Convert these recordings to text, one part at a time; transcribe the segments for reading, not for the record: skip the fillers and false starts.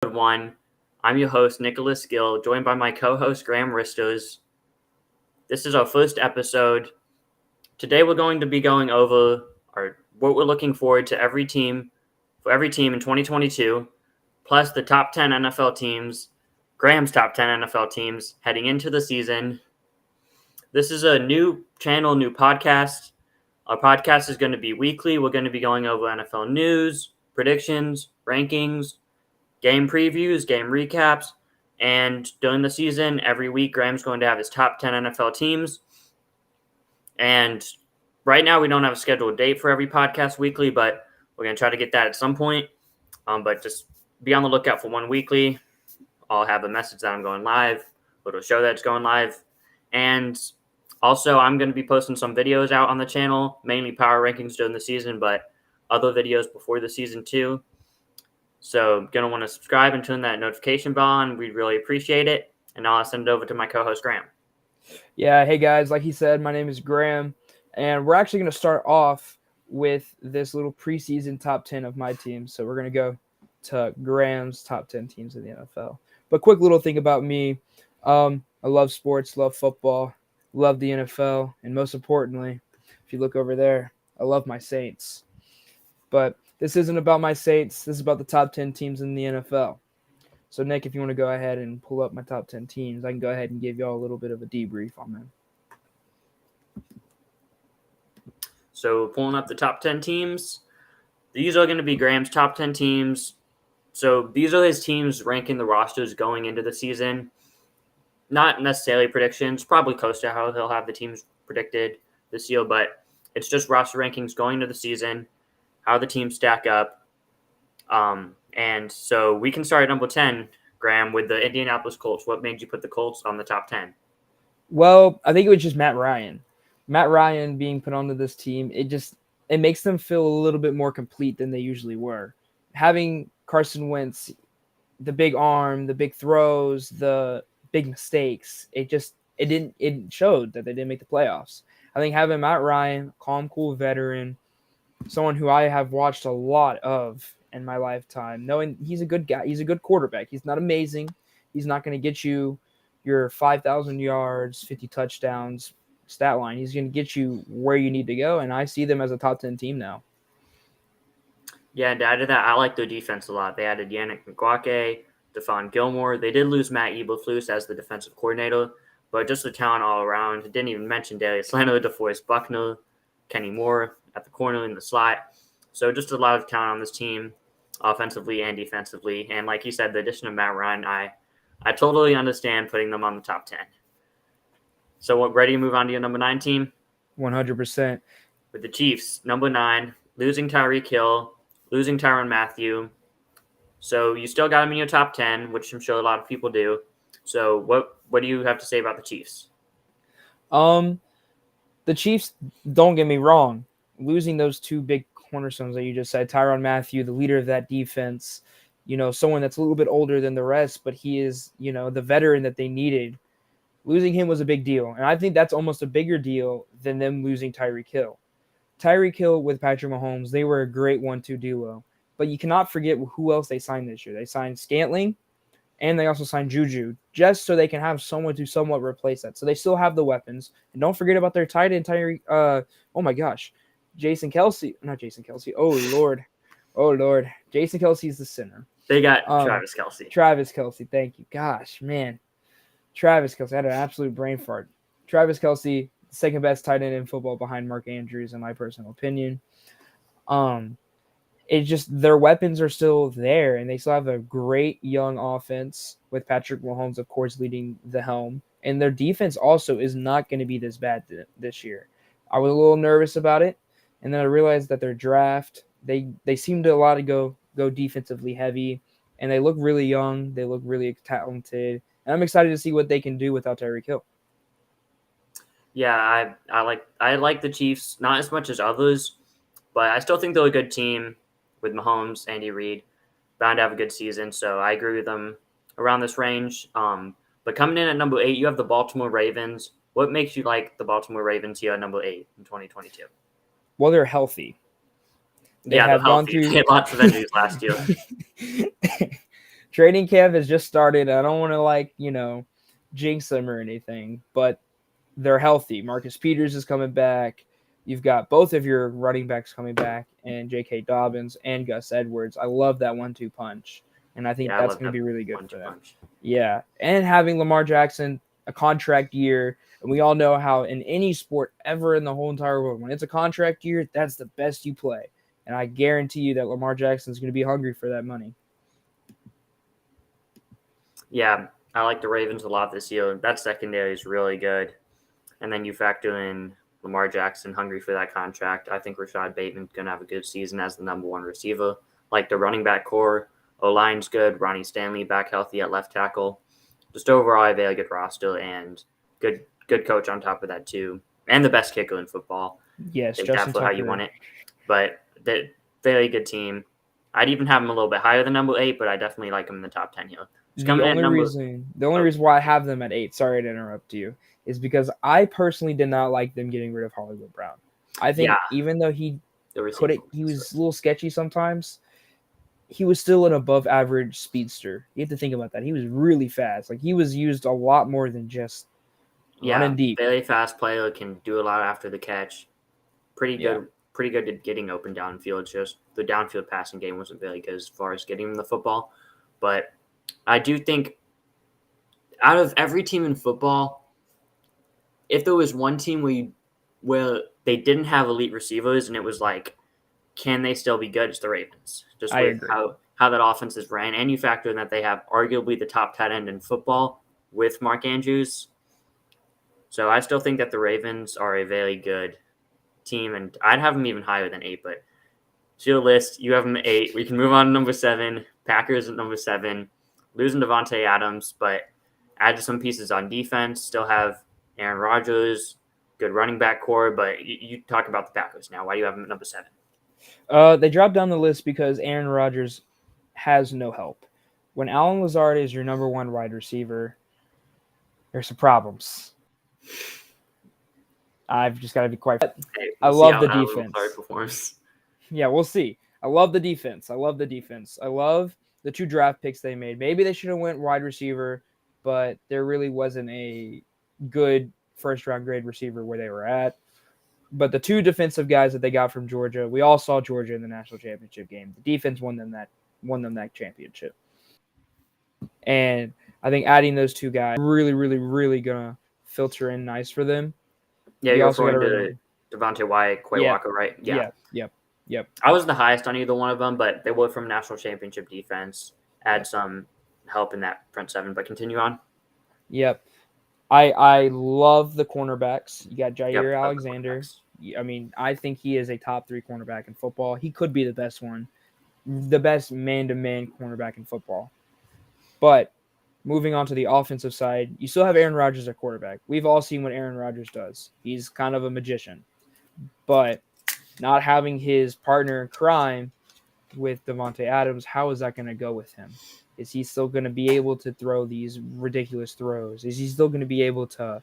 1. I'm your host, Nicolas Gill, joined by my co-host, Graham Ristos. This is our first episode. Today we're going to be going over what we're looking forward to every team in 2022, plus the top 10 NFL teams, Graham's top 10 NFL teams heading into the season. This is a new channel, new podcast. Our podcast is going to be weekly. We're going to be going over NFL news, predictions, rankings, game previews, game recaps, and during the season, every week, Graham's going to have his top 10 NFL teams. And right now, we don't have a scheduled date for every podcast weekly, but we're going to try to get that at some point. But just be on the lookout for one weekly. I'll have a message that I'm going live, a little show that's going live. And also, I'm going to be posting some videos out on the channel, mainly power rankings during the season, but other videos before the season too. So going to want to subscribe and turn that notification bell on. We'd really appreciate it. And now I'll send it over to my co-host, Graham. Yeah, hey guys, like he said, my name is Graham, and we're actually going to start off with this little preseason top 10 of my team. So we're going to go to Graham's top 10 teams in the NFL. But quick little thing about me, I love sports, love football, love the NFL, and most importantly, if you look over there, I love my Saints. But this isn't about my Saints. This is about the top 10 teams in the NFL. So, Nick, if you want to go ahead and pull up my top 10 teams, I can go ahead and give y'all a little bit of a debrief on them. So, pulling up the top 10 teams. These are going to be Graham's top 10 teams. So, these are his teams ranking the rosters going into the season. Not necessarily predictions, probably close to how he'll have the teams predicted this year, but it's just roster rankings going into the season, how the teams stack up. And so we can start at number 10, Graham, with the Indianapolis Colts. What made you put the Colts on the top 10? Well, I think it was just Matt Ryan. Matt Ryan being put onto this team, it makes them feel a little bit more complete than they usually were. Having Carson Wentz, the big arm, the big throws, the big mistakes, it showed that they didn't make the playoffs. I think having Matt Ryan, calm, cool veteran, someone who I have watched a lot of in my lifetime, knowing he's a good guy, he's a good quarterback. He's not amazing. He's not going to get you your 5,000 yards, 50 touchdowns stat line. He's going to get you where you need to go, and I see them as a top 10 team now. Yeah, to add to that, I like their defense a lot. They added Yannick Ngakoue, Stephon Gilmore. They did lose Matt Eberflus as the defensive coordinator, but just the talent all around. Didn't even mention Darius Leonard, DeForest Buckner, Kenny Moore at the corner in the slot. So just a lot of talent on this team, offensively and defensively. And like you said, the addition of Matt Ryan, I totally understand putting them on the top 10. So ready to move on to your number 9 team? 100%. With the Chiefs, number 9, losing Tyreek Hill, losing Tyrann Mathieu. So you still got him in your top 10, which I'm sure a lot of people do. So what do you have to say about the Chiefs? The Chiefs, don't get me wrong, losing those two big cornerstones that you just said, Tyrann Mathieu, the leader of that defense, someone that's a little bit older than the rest, but he is, the veteran that they needed. Losing him was a big deal, and I think that's almost a bigger deal than them losing Tyreek Hill. Tyreek Hill with Patrick Mahomes, they were a great 1-2 duo. But you cannot forget who else they signed this year. They signed Scantling, and they also signed Juju, just so they can have someone to somewhat replace that. So they still have the weapons. And don't forget about their tight end, Jason Kelce. Not Jason Kelce. Oh, Lord. Jason Kelce is the center. They got Travis Kelce. Travis Kelce, thank you. Gosh, man. Travis Kelce. I had an absolute brain fart. Travis Kelce, the second best tight end in football behind Mark Andrews, in my personal opinion. It's just their weapons are still there, and they still have a great young offense with Patrick Mahomes, of course, leading the helm. And their defense also is not going to be this bad this year. I was a little nervous about it, and then I realized that their draft, they seem to a lot to go defensively heavy, and they look really young. They look really talented, and I'm excited to see what they can do without Tyreek Hill. Yeah, I like the Chiefs, not as much as others, but I still think they're a good team. With Mahomes, Andy Reid, bound to have a good season. So I agree with them around this range. But coming in at number 8, you have the Baltimore Ravens. What makes you like the Baltimore Ravens here at number 8 in 2022? Well, they're healthy. They're healthy. They had lots of injuries last year. training camp has just started. I don't want to jinx them or anything, but they're healthy. Marcus Peters is coming back. You've got both of your running backs coming back, and J.K. Dobbins and Gus Edwards. I love that 1-2 punch, and I think that's going to be really good for them. Punch. Yeah, and having Lamar Jackson, a contract year, and we all know how in any sport ever in the whole entire world, when it's a contract year, that's the best you play. And I guarantee you that Lamar Jackson is going to be hungry for that money. Yeah, I like the Ravens a lot this year. That secondary is really good. And then you factor in Lamar Jackson, hungry for that contract. I think Rashad Bateman's going to have a good season as the number one receiver. Like the running back core, O-line's good. Ronnie Stanley back healthy at left tackle. Just overall, a very good roster and good coach on top of that too. And the best kicker in football. Yes, Justin Justin Tucker. How you want it. But very good team. I'd even have them a little bit higher than number 8, but I definitely like them in the top 10 here. The only reason why I have them at 8, sorry to interrupt you, is because I personally did not like them getting rid of Hollywood Brown. I think even though he was a little sketchy sometimes, he was still an above average speedster. You have to think about that. He was really fast. Like he was used a lot more than just running deep. Very fast player, can do a lot after the catch. Pretty good at getting open downfield. Just the downfield passing game wasn't very good as far as getting him the football. But I do think out of every team in football, if there was one team where they didn't have elite receivers and it was like, can they still be good? It's the Ravens. Just with how that offense is ran. And you factor in that they have arguably the top tight end in football with Mark Andrews. So I still think that the Ravens are a very good team, and I'd have them even higher than 8, but it's your list. You have them 8. We can move on to number 7. Packers at number 7. Losing Davante Adams, but add some pieces on defense. Still have Aaron Rodgers, good running back core, but you talk about the Packers now. Why do you have them at number 7? They dropped down the list because Aaron Rodgers has no help. When Allen Lazard is your number 1 wide receiver, there's some problems. I've just got to be quite. I love the defense. Yeah, we'll see. I love the defense. I love the 2 draft picks they made. Maybe they should have went wide receiver, but there really wasn't a good first-round grade receiver where they were at. But the 2 defensive guys that they got from Georgia, we all saw Georgia in the national championship game. The defense won them that championship. And I think adding those 2 guys really, really, really gonna filter in nice for them. Yeah, you're referring to Devontae Wyatt, Quay Walker, right? Yeah. Yep. I was the highest on either one of them, but they were from national championship defense. Add some help in that front 7, but continue on. Yep. I love the cornerbacks. You got Jair Alexander. I mean, I think he is a top 3 cornerback in football. He could be the best one, the best man-to-man cornerback in football. But moving on to the offensive side, you still have Aaron Rodgers at quarterback. We've all seen what Aaron Rodgers does. He's kind of a magician. But not having his partner in crime with Davante Adams, how is that going to go with him? Is he still going to be able to throw these ridiculous throws? Is he still going to be able to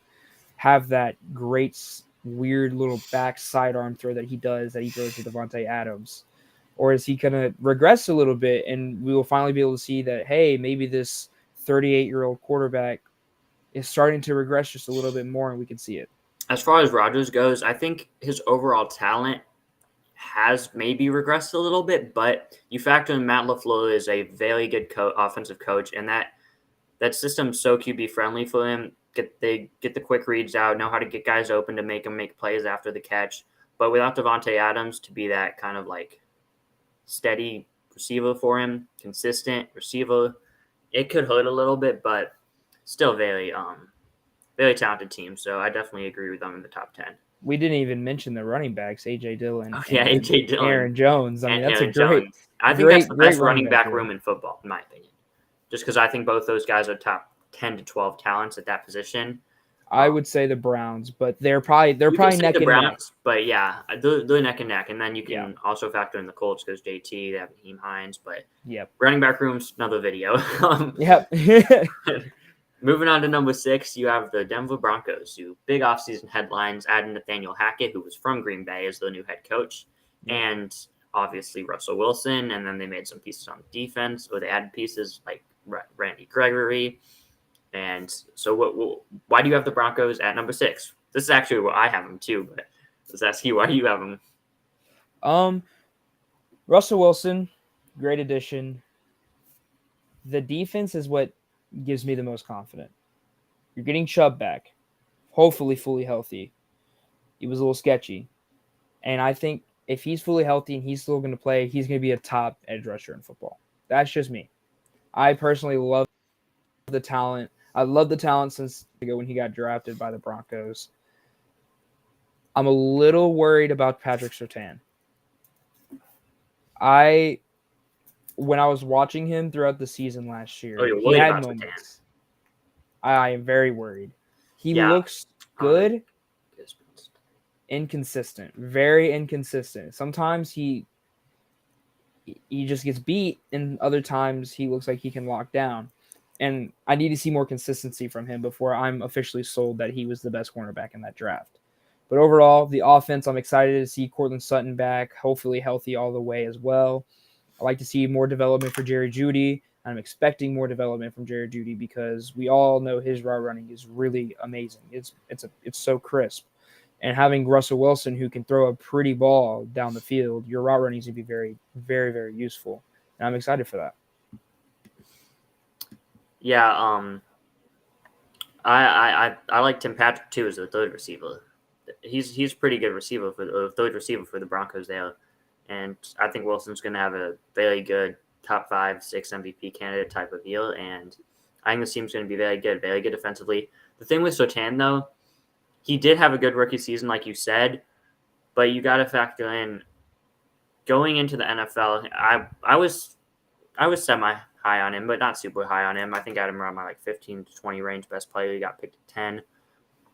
have that great, weird little back sidearm throw that he throws to Davante Adams? Or is he going to regress a little bit and we will finally be able to see that, hey, maybe this 38-year-old quarterback is starting to regress just a little bit more and we can see it? As far as Rodgers goes, I think his overall talent has maybe regressed a little bit, but you factor in Matt LaFleur is a very good offensive coach, and that system's so QB friendly for him. They get the quick reads out, know how to get guys open to make them make plays after the catch. But without Davante Adams to be that kind of like steady receiver for him, consistent receiver, it could hurt a little bit, but still very talented team. So I definitely agree with them in the top 10. We didn't even mention the running backs, A.J. Dillon. A.J. Dillon. Aaron Jones. I mean, that's Aaron a great Jones. I think that's the best running back room in football, in my opinion. Just because I think both those guys are top 10 to 12 talents at that position. I would say the Browns, but they're probably neck and neck. But yeah, they're neck and neck. And then you can also factor in the Colts because JT, they have Naheem Hines. But running back room's another video. Yep. Moving on to number 6, you have the Denver Broncos, who big offseason headlines, adding Nathaniel Hackett, who was from Green Bay, as the new head coach, and obviously Russell Wilson. And then they made some pieces on defense, or they added pieces like Randy Gregory. And so why do you have the Broncos at number 6? This is actually where I have them too, but let's ask you, why do you have them? Russell Wilson, great addition. The defense is what gives me the most confidence. You're getting Chubb back, hopefully fully healthy. He was a little sketchy. And I think if he's fully healthy and he's still going to play, he's going to be a top edge rusher in football. That's just me. I personally love the talent. I love the talent since when he got drafted by the Broncos. I'm a little worried about Patrick Surtain. When I was watching him throughout the season last year, he had moments. I am very worried. He looks good, inconsistent, very inconsistent. Sometimes he just gets beat, and other times he looks like he can lock down. And I need to see more consistency from him before I'm officially sold that he was the best cornerback in that draft. But overall, the offense, I'm excited to see Courtland Sutton back, hopefully healthy all the way as well. I like to see more development for Jerry Jeudy. I'm expecting more development from Jerry Jeudy because we all know his route running is really amazing. It's so crisp. And having Russell Wilson, who can throw a pretty ball down the field, your route running is going to be very, very, very useful. And I'm excited for that. Yeah, I like Tim Patrick too as a third receiver. He's pretty good receiver for the third receiver for the Broncos there, and I think Wilson's going to have a very good top 5, 6 MVP candidate type of year, and I think the team's going to be very good defensively. The thing with Surtain though, he did have a good rookie season, like you said, but you got to factor in going into the NFL. I was semi high on him, but not super high on him. I think I had him around my 15 to 20 range, best player. He got picked at 10.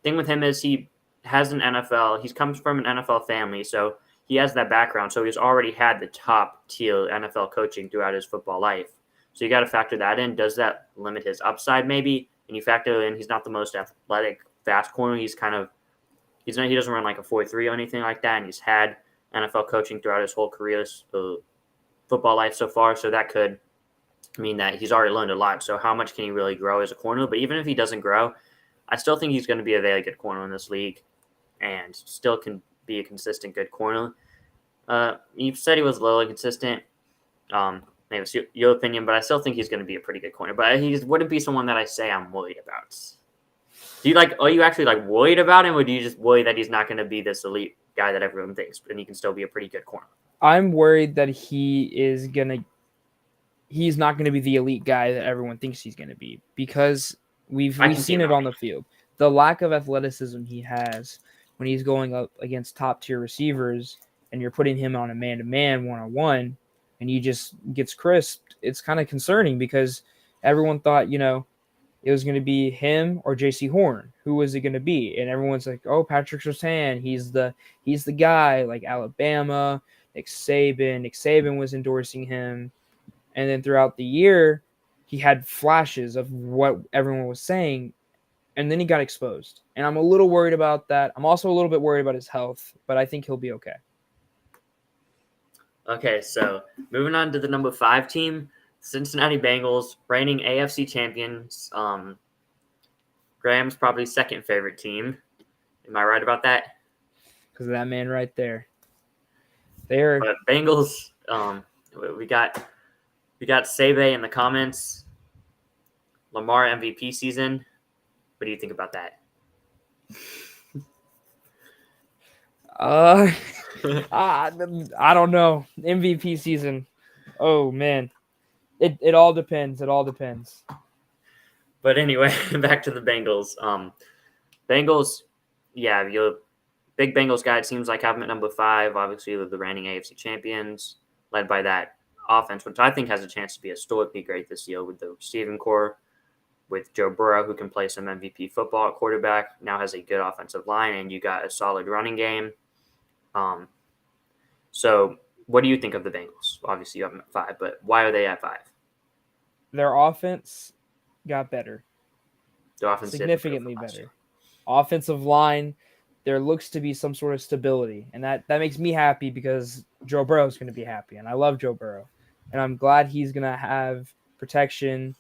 Thing with him is he has he comes from an NFL family, so he has that background. So he's already had the top tier NFL coaching throughout his football life. So you got to factor that in. Does that limit his upside maybe? And you factor in he's not the most athletic, fast corner. He doesn't run like a 4.3 or anything like that. And he's had NFL coaching throughout his whole career, football life so far. So that could mean that he's already learned a lot. So how much can he really grow as a corner? But even if he doesn't grow, I still think he's going to be a very good corner in this league and still can be a consistent good corner. You said he was a little inconsistent. Maybe it's your opinion, but I still think he's going to be a pretty good corner. But he wouldn't be someone that I say I'm worried about. Are you actually worried about him, or do you just worry that he's not going to be this elite guy that everyone thinks, and he can still be a pretty good corner? I'm worried that he's not going to be the elite guy that everyone thinks he's going to be, because we've seen it on the field. The lack of athleticism he has when he's going up against top-tier receivers and you're putting him on a man-to-man, one-on-one, and he just gets crisped, it's kind of concerning because everyone thought, it was going to be him or J.C. Horn. Who was it going to be? And everyone's like, oh, Patrick Surtain, he's the guy, like Alabama, Nick Saban was endorsing him. And then throughout the year, he had flashes of what everyone was saying, and then he got exposed. And I'm a little worried about that. I'm also a little bit worried about his health, but I think he'll be okay. Okay, so moving on to the number 5 team, Cincinnati Bengals, reigning AFC champions. Graham's probably second favorite team. Am I right about that? Because of that man right there. But Bengals, we got Sebe in the comments. Lamar MVP season. What do you think about that? I don't know. MVP season. Oh man. It all depends. It all depends. But anyway, back to the Bengals. Bengals, yeah, your big Bengals guy, it seems like have them at number 5. Obviously, the reigning AFC champions, led by that offense, which I think has a chance to be historically great this year with the receiving core, with Joe Burrow, who can play some MVP football at quarterback, now has a good offensive line, and you got a solid running game. So what do you think of the Bengals? Obviously, you have them at 5, but why are they at 5? Their offense got better. Their offense significantly better. Offensive line, there looks to be some sort of stability, and that makes me happy because Joe Burrow is going to be happy, and I love Joe Burrow, and I'm glad he's going to have protection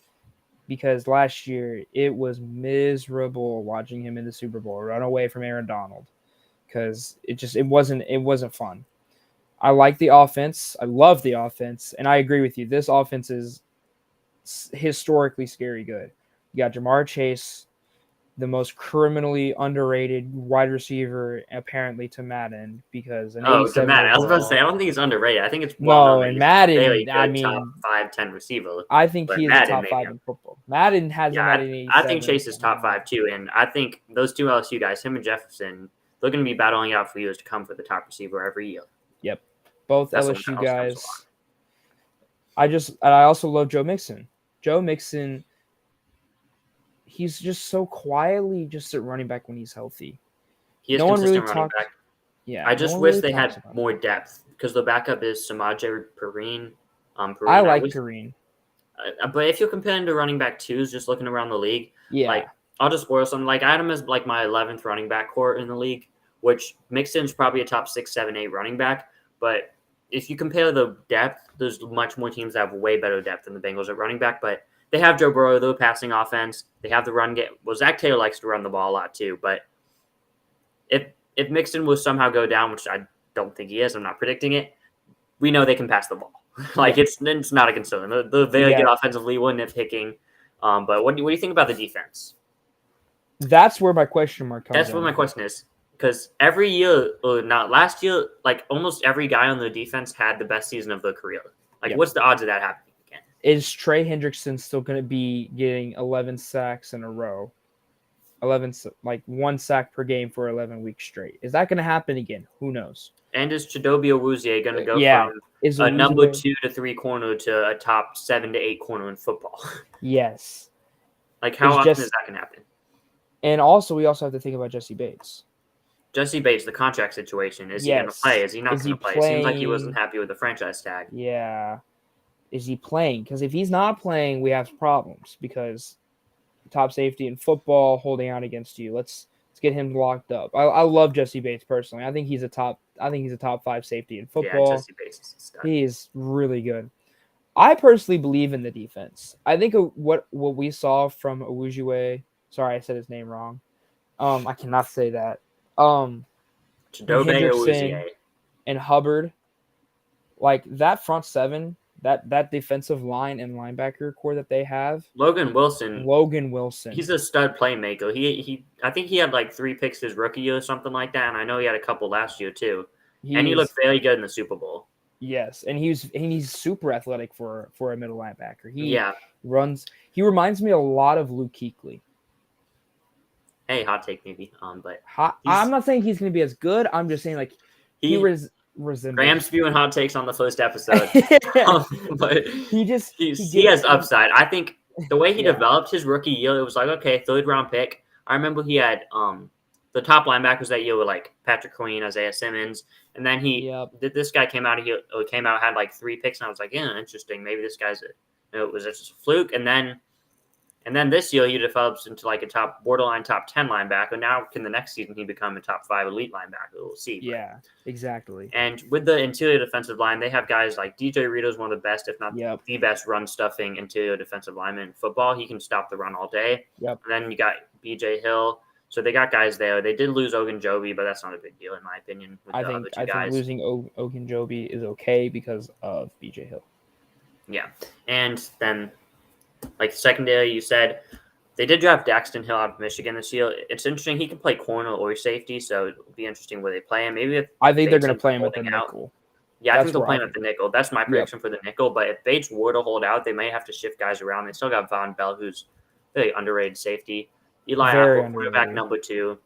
because last year it was miserable watching him in the Super Bowl run away from Aaron Donald because it wasn't fun. I like the offense. I love the offense, and I agree with you. This offense is historically scary good. You got Jamar Chase, the most criminally underrated wide receiver apparently to Madden because an Oh, to 87 Madden. I was about to overall. say, I don't think he's underrated. I think it's No, well known and that he's a very Madden, I good top mean, 5, 10 receiver. I think But he is a Madden, top maybe. 5 in football. Madden has him at an 87. I think Chase is top 5 too, and I think those two LSU guys, him and Jefferson, they're going to be battling out for years to come for the top receiver every year. Yep, both That's LSU what else guys. I also love Joe Mixon. Joe Mixon, he's just so quietly just a running back when he's healthy. He is No one really consistent running talks. back. Yeah, I just no one wish really they talks had about more him. depth because the backup is Samaje Perine. I like Perine. But if you're comparing to running back twos, just looking around the league, Yeah, like I'll just spoil something. Like I had him as like my 11th running back core in the league, which Mixon's probably a top 6, 7, 8 running back. But if you compare the depth, there's much more teams that have way better depth than the Bengals at running back. But they have Joe Burrow, the passing offense. They have the run game. Well, Zach Taylor likes to run the ball a lot too. But if Mixon will somehow go down, which I don't think he is, I'm not predicting it. We know they can pass the ball. Like it's not a concern. They're very good offensively. We're nitpicking. But what do you think about the defense? that's where my question mark comes. That's what my question is. Because every year, or not last year, like almost every guy on the defense had the best season of their career. Like, what's the odds of that happening again? Is Trey Hendrickson still going to be getting 11 sacks in a row? 11, like 1 sack per game for 11 weeks straight. Is that going to happen again? Who knows? And is Chidobe Awuzie going to go from a number 2 to 3 corner to a top 7 to 8 corner in football? Yes. Like, how often is that going to happen? And also, we also have to think about Jesse Bates. Jesse Bates, the contract situation. Is he going to play? Is he not going to play? It seems like he wasn't happy with the franchise tag. Yeah. Is he playing? Because if he's not playing, we have problems. Because top safety in football, holding out against you. Let's get him locked up. I love Jesse Bates personally. I think he's a top 5 safety in football. Yeah, Jesse Bates is a stud. He is really good. I personally believe in the defense. I think what we saw from Awuzie. Sorry, I said his name wrong. I cannot say that. Chidobe Awuzie and Hubbard, like that front seven, that defensive line and linebacker core that they have. Logan Wilson. He's a stud playmaker. I think he had like 3 picks his rookie year or something like that, and I know he had a couple last year too. And he looked very good in the Super Bowl. Yes, and he's super athletic for a middle linebacker. He reminds me a lot of Luke Kuechly. Hey, hot take maybe. But I'm not saying he's going to be as good. I'm just saying like he resembles. Graham's spewing hot takes on the first episode, but he has upside. I think the way he developed his rookie year, it was like, okay, 3rd round pick. I remember he had the top linebackers that year were like Patrick Queen, Isaiah Simmons, and then this guy came out had like 3 picks, and I was like, yeah, interesting. Maybe this guy's was just a fluke, and then this year he develops into like a borderline top 10 linebacker. Now can the next season he become a top 5 elite linebacker? We'll see. Yeah, exactly. And with the interior defensive line, they have guys like DJ Reader is one of the best, if not the best run stuffing interior defensive lineman in football. He can stop the run all day. Yep. And then you got BJ Hill. So they got guys there. They did lose Ogunjobi, but that's not a big deal in my opinion. I think losing Ogunjobi is okay because of BJ Hill. Yeah. And then like secondary, you said they did draft Daxton Hill out of Michigan this year. It's interesting. He can play corner or safety, so it'll be interesting where they play him. I think they're going to play him with the nickel. Yeah, I think they'll play him at the nickel. That's my prediction for the nickel. But if Bates were to hold out, they may have to shift guys around. They still got Von Bell, who's very underrated safety. Eli Apple, quarterback number 2.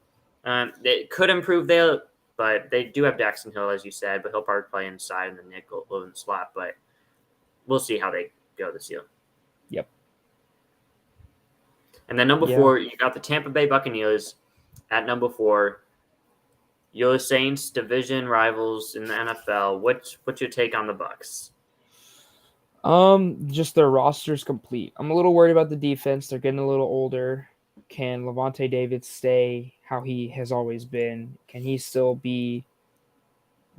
They could improve there, but they do have Daxton Hill, as you said, but he'll probably play inside in the nickel or in the slot. But we'll see how they go this year. Yep. And then number 4, you got the Tampa Bay Buccaneers at number 4. Your Saints, division rivals in the NFL. What's your take on the Bucs? Just their roster's complete. I'm a little worried about the defense. They're getting a little older. Can Levante David stay how he has always been? Can he still be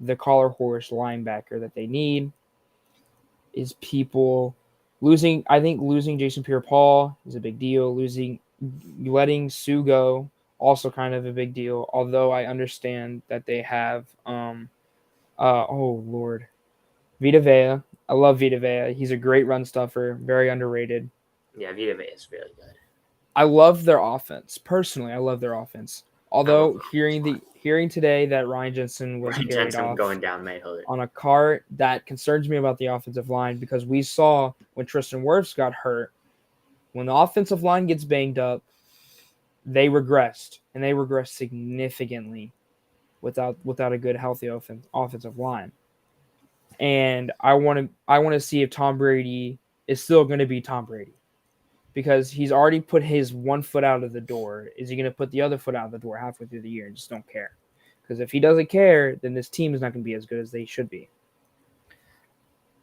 the collar horse linebacker that they need? Is people I think losing Jason Pierre-Paul is a big deal. Letting Sue go, also kind of a big deal. Although I understand that they have, oh Lord, Vita Vea. I love Vita Vea. He's a great run stuffer, very underrated. Yeah, Vita Vea is really good. I love their offense. Personally, I love their offense. I love Although the hearing today that Ryan Jensen was Ryan carried Jensen off going down may hurt. on a cart, that concerns me about the offensive line because we saw when Tristan Wirfs got hurt, when the offensive line gets banged up, they regressed, and they regressed significantly without a good, healthy offensive line. And I want to see if Tom Brady is still going to be Tom Brady. Because he's already put his one foot out of the door. Is he going to put the other foot out of the door halfway through the year and just don't care? Because if he doesn't care, then this team is not going to be as good as they should be.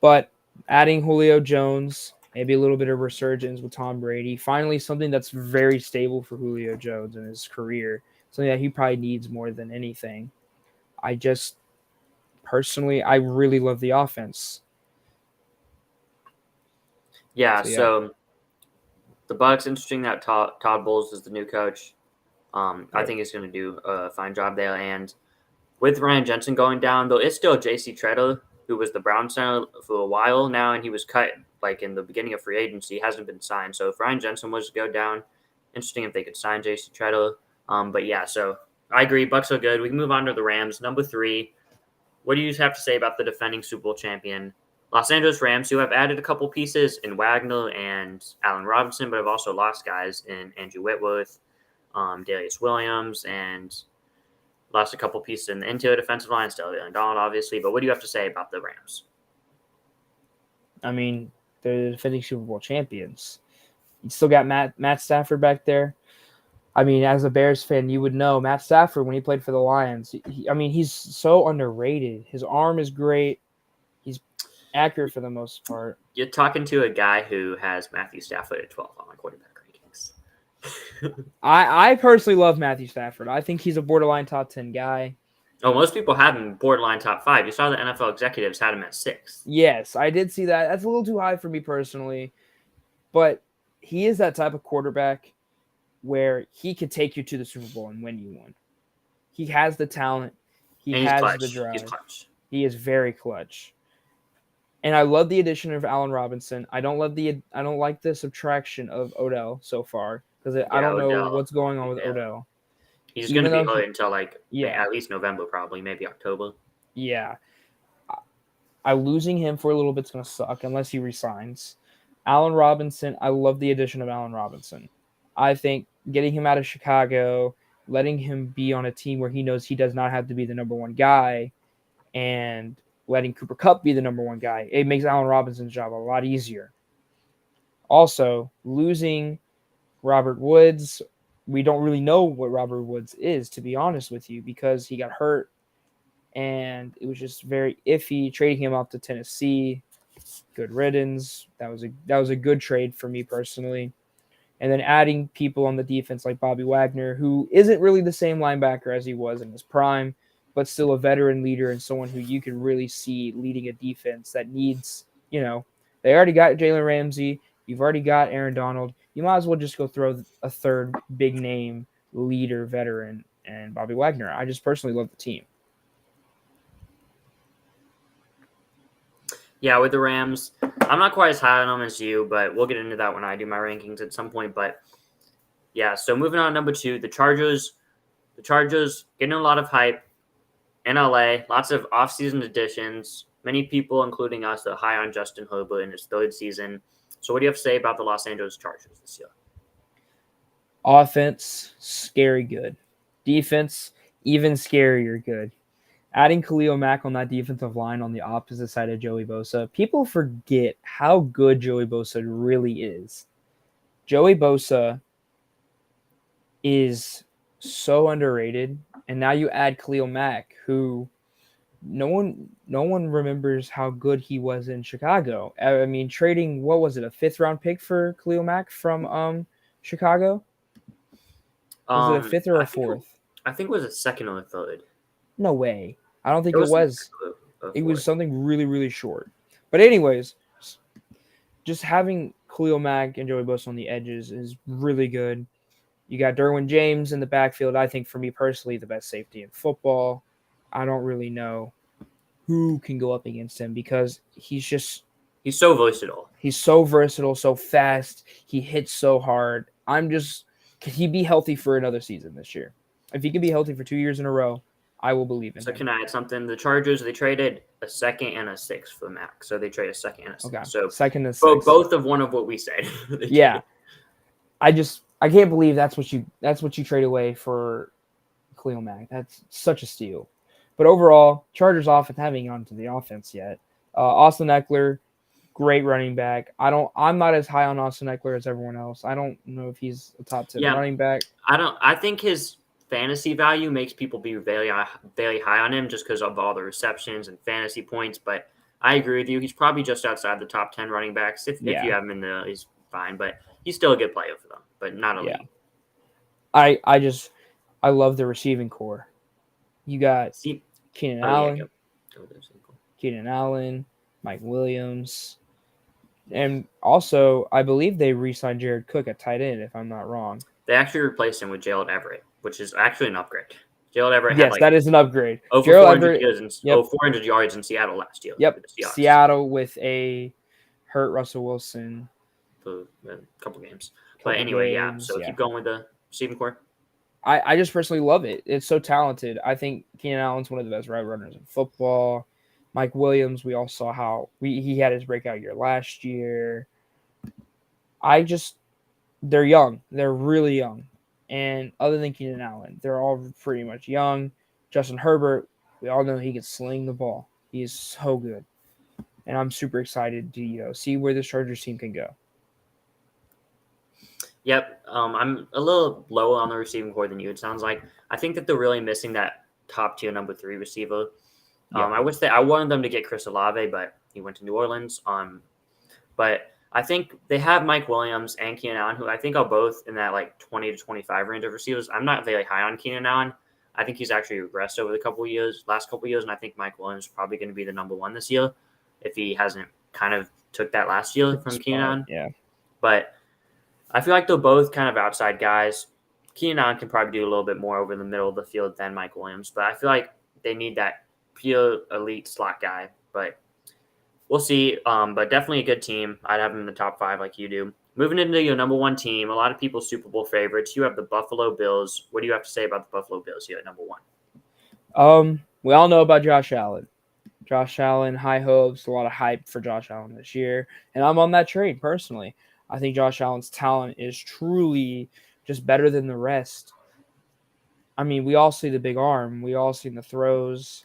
But adding Julio Jones, maybe a little bit of resurgence with Tom Brady, finally something that's very stable for Julio Jones in his career, something that he probably needs more than anything. Personally, I really love the offense. Yeah, so the Bucs, interesting that Todd Bowles is the new coach. I think he's going to do a fine job there. And with Ryan Jensen going down, though, it's still J.C. Tretter, who was the Brown center for a while now, and he was cut like in the beginning of free agency. He hasn't been signed. So if Ryan Jensen was to go down, interesting if they could sign J.C. Tretter. But yeah, so I agree. Bucs are good. We can move on to the Rams. Number 3. What do you have to say about the defending Super Bowl champion Los Angeles Rams, who have added a couple pieces in Wagner and Allen Robinson, but have also lost guys in Andrew Whitworth, Darius Williams, and lost a couple pieces in the interior defensive line, still Jaylen Waddle, obviously. But what do you have to say about the Rams? I mean, they're the defending Super Bowl champions. You still got Matt Stafford back there. I mean, as a Bears fan, you would know Matt Stafford when he played for the Lions. He's so underrated. His arm is great. He's accurate for the most part. You're talking to a guy who has Matthew Stafford at 12 on my quarterback rankings. I personally love Matthew Stafford. I think he's a borderline top 10 guy. Oh, most people have him borderline top 5. You saw the NFL executives had him at 6. Yes, I did see that. That's a little too high for me personally. But he is that type of quarterback where he could take you to the Super Bowl and win you one. He has the talent. He has the drive. He's clutch. He is very clutch. And I love the addition of Allen Robinson. I don't like the subtraction of Odell so far because I don't know what's going on with Odell. He's going to be hurt until at least November, probably maybe October. Yeah, losing him for a little bit's going to suck unless he resigns. Allen Robinson, I love the addition of Allen Robinson. I think getting him out of Chicago, letting him be on a team where he knows he does not have to be the number one guy, and letting Cooper Kupp be the number one guy, it makes Allen Robinson's job a lot easier. Also, losing Robert Woods, we don't really know what Robert Woods is, to be honest with you, because he got hurt, and it was just very iffy. Trading him off to Tennessee, good riddance. That was a good trade for me personally. And then adding people on the defense like Bobby Wagner, who isn't really the same linebacker as he was in his prime, but still a veteran leader and someone who you can really see leading a defense that needs, they already got Jalen Ramsey. You've already got Aaron Donald. You might as well just go throw a third big name leader veteran and Bobby Wagner. I just personally love the team. Yeah, with the Rams, I'm not quite as high on them as you, but we'll get into that when I do my rankings at some point. But yeah, so moving on to number 2, the Chargers. The Chargers getting a lot of hype in LA, lots of offseason additions. Many people, including us, are high on Justin Herbert in his 3rd season. So what do you have to say about the Los Angeles Chargers this year? Offense, scary good. Defense, even scarier good. Adding Khalil Mack on that defensive line on the opposite side of Joey Bosa, people forget how good Joey Bosa really is. Joey Bosa is so underrated, and now you add Khalil Mack, who no one remembers how good he was in Chicago. I mean, trading, what was it, a 5th-round pick for Khalil Mack from Chicago? Was it a 5th or a 4th? I think it was a 2nd or a 3rd. No way. I don't think it was. It was something really, really short. But anyways, just having Khalil Mack and Joey Bosa on the edges is really good. You got Derwin James in the backfield. I think, for me personally, the best safety in football. I don't really know who can go up against him because he's so versatile. He's so versatile, so fast. He hits so hard. Can he be healthy for another season this year? If he can be healthy for 2 years in a row, I will believe in him. So can I add something? The Chargers, they traded a second and a sixth for Mac. So they trade a second and a sixth. Okay. So second and sixth. Both of one of what we said. Yeah. I can't believe that's what you trade away for Khalil Mack. That's such a steal. But overall, Chargers offense, haven't gone to the offense yet. Austin Eckler, great running back. I'm not as high on Austin Eckler as everyone else. I don't know if he's a top 10 running back. I think his fantasy value makes people be very high on him just because of all the receptions and fantasy points. But I agree with you. He's probably just outside the top 10 running backs. If you have him in he's fine. But he's still a good player for them, but not elite. Yeah. I love the receiving core. You got Keenan Allen, Mike Williams, and also I believe they re-signed Jared Cook at tight end, if I'm not wrong. They actually replaced him with Jaylen Everett, which is actually an upgrade. Jaylen Everett had that is an upgrade. Over 400 yards in Seattle last year. Yep, Seattle with a hurt Russell Wilson. For a couple games. But anyway, keep going with the receiving core. I just personally love it. It's so talented. I think Keenan Allen's one of the best route runners in football. Mike Williams, we all saw how he had his breakout year last year. They're young. They're really young. And other than Keenan Allen, they're all pretty much young. Justin Herbert, we all know he can sling the ball. He is so good. And I'm super excited to see where this Chargers team can go. Yep, I'm a little lower on the receiving core than you. It sounds like I think that they're really missing that top tier number 3 receiver. I wanted them to get Chris Olave, but he went to New Orleans. But I think they have Mike Williams and Keenan Allen, who I think are both in that like 20 to 25 range of receivers. I'm not very high on Keenan Allen. I think he's actually regressed over the last couple of years, and I think Mike Williams is probably going to be the number 1 this year if he hasn't kind of took that last year from Keenan Allen. Yeah, but I feel like they're both kind of outside guys. Keenan Allen can probably do a little bit more over the middle of the field than Mike Williams, but I feel like they need that pure elite slot guy. But we'll see. But definitely a good team. I'd have them in the top 5 like you do. Moving into your number 1 team, a lot of people's Super Bowl favorites. You have the Buffalo Bills. What do you have to say about the Buffalo Bills here at number 1? We all know about Josh Allen. Josh Allen, high hopes, a lot of hype for Josh Allen this year. And I'm on that train personally. I think Josh Allen's talent is truly just better than the rest. I mean, we all see the big arm. We all see the throws.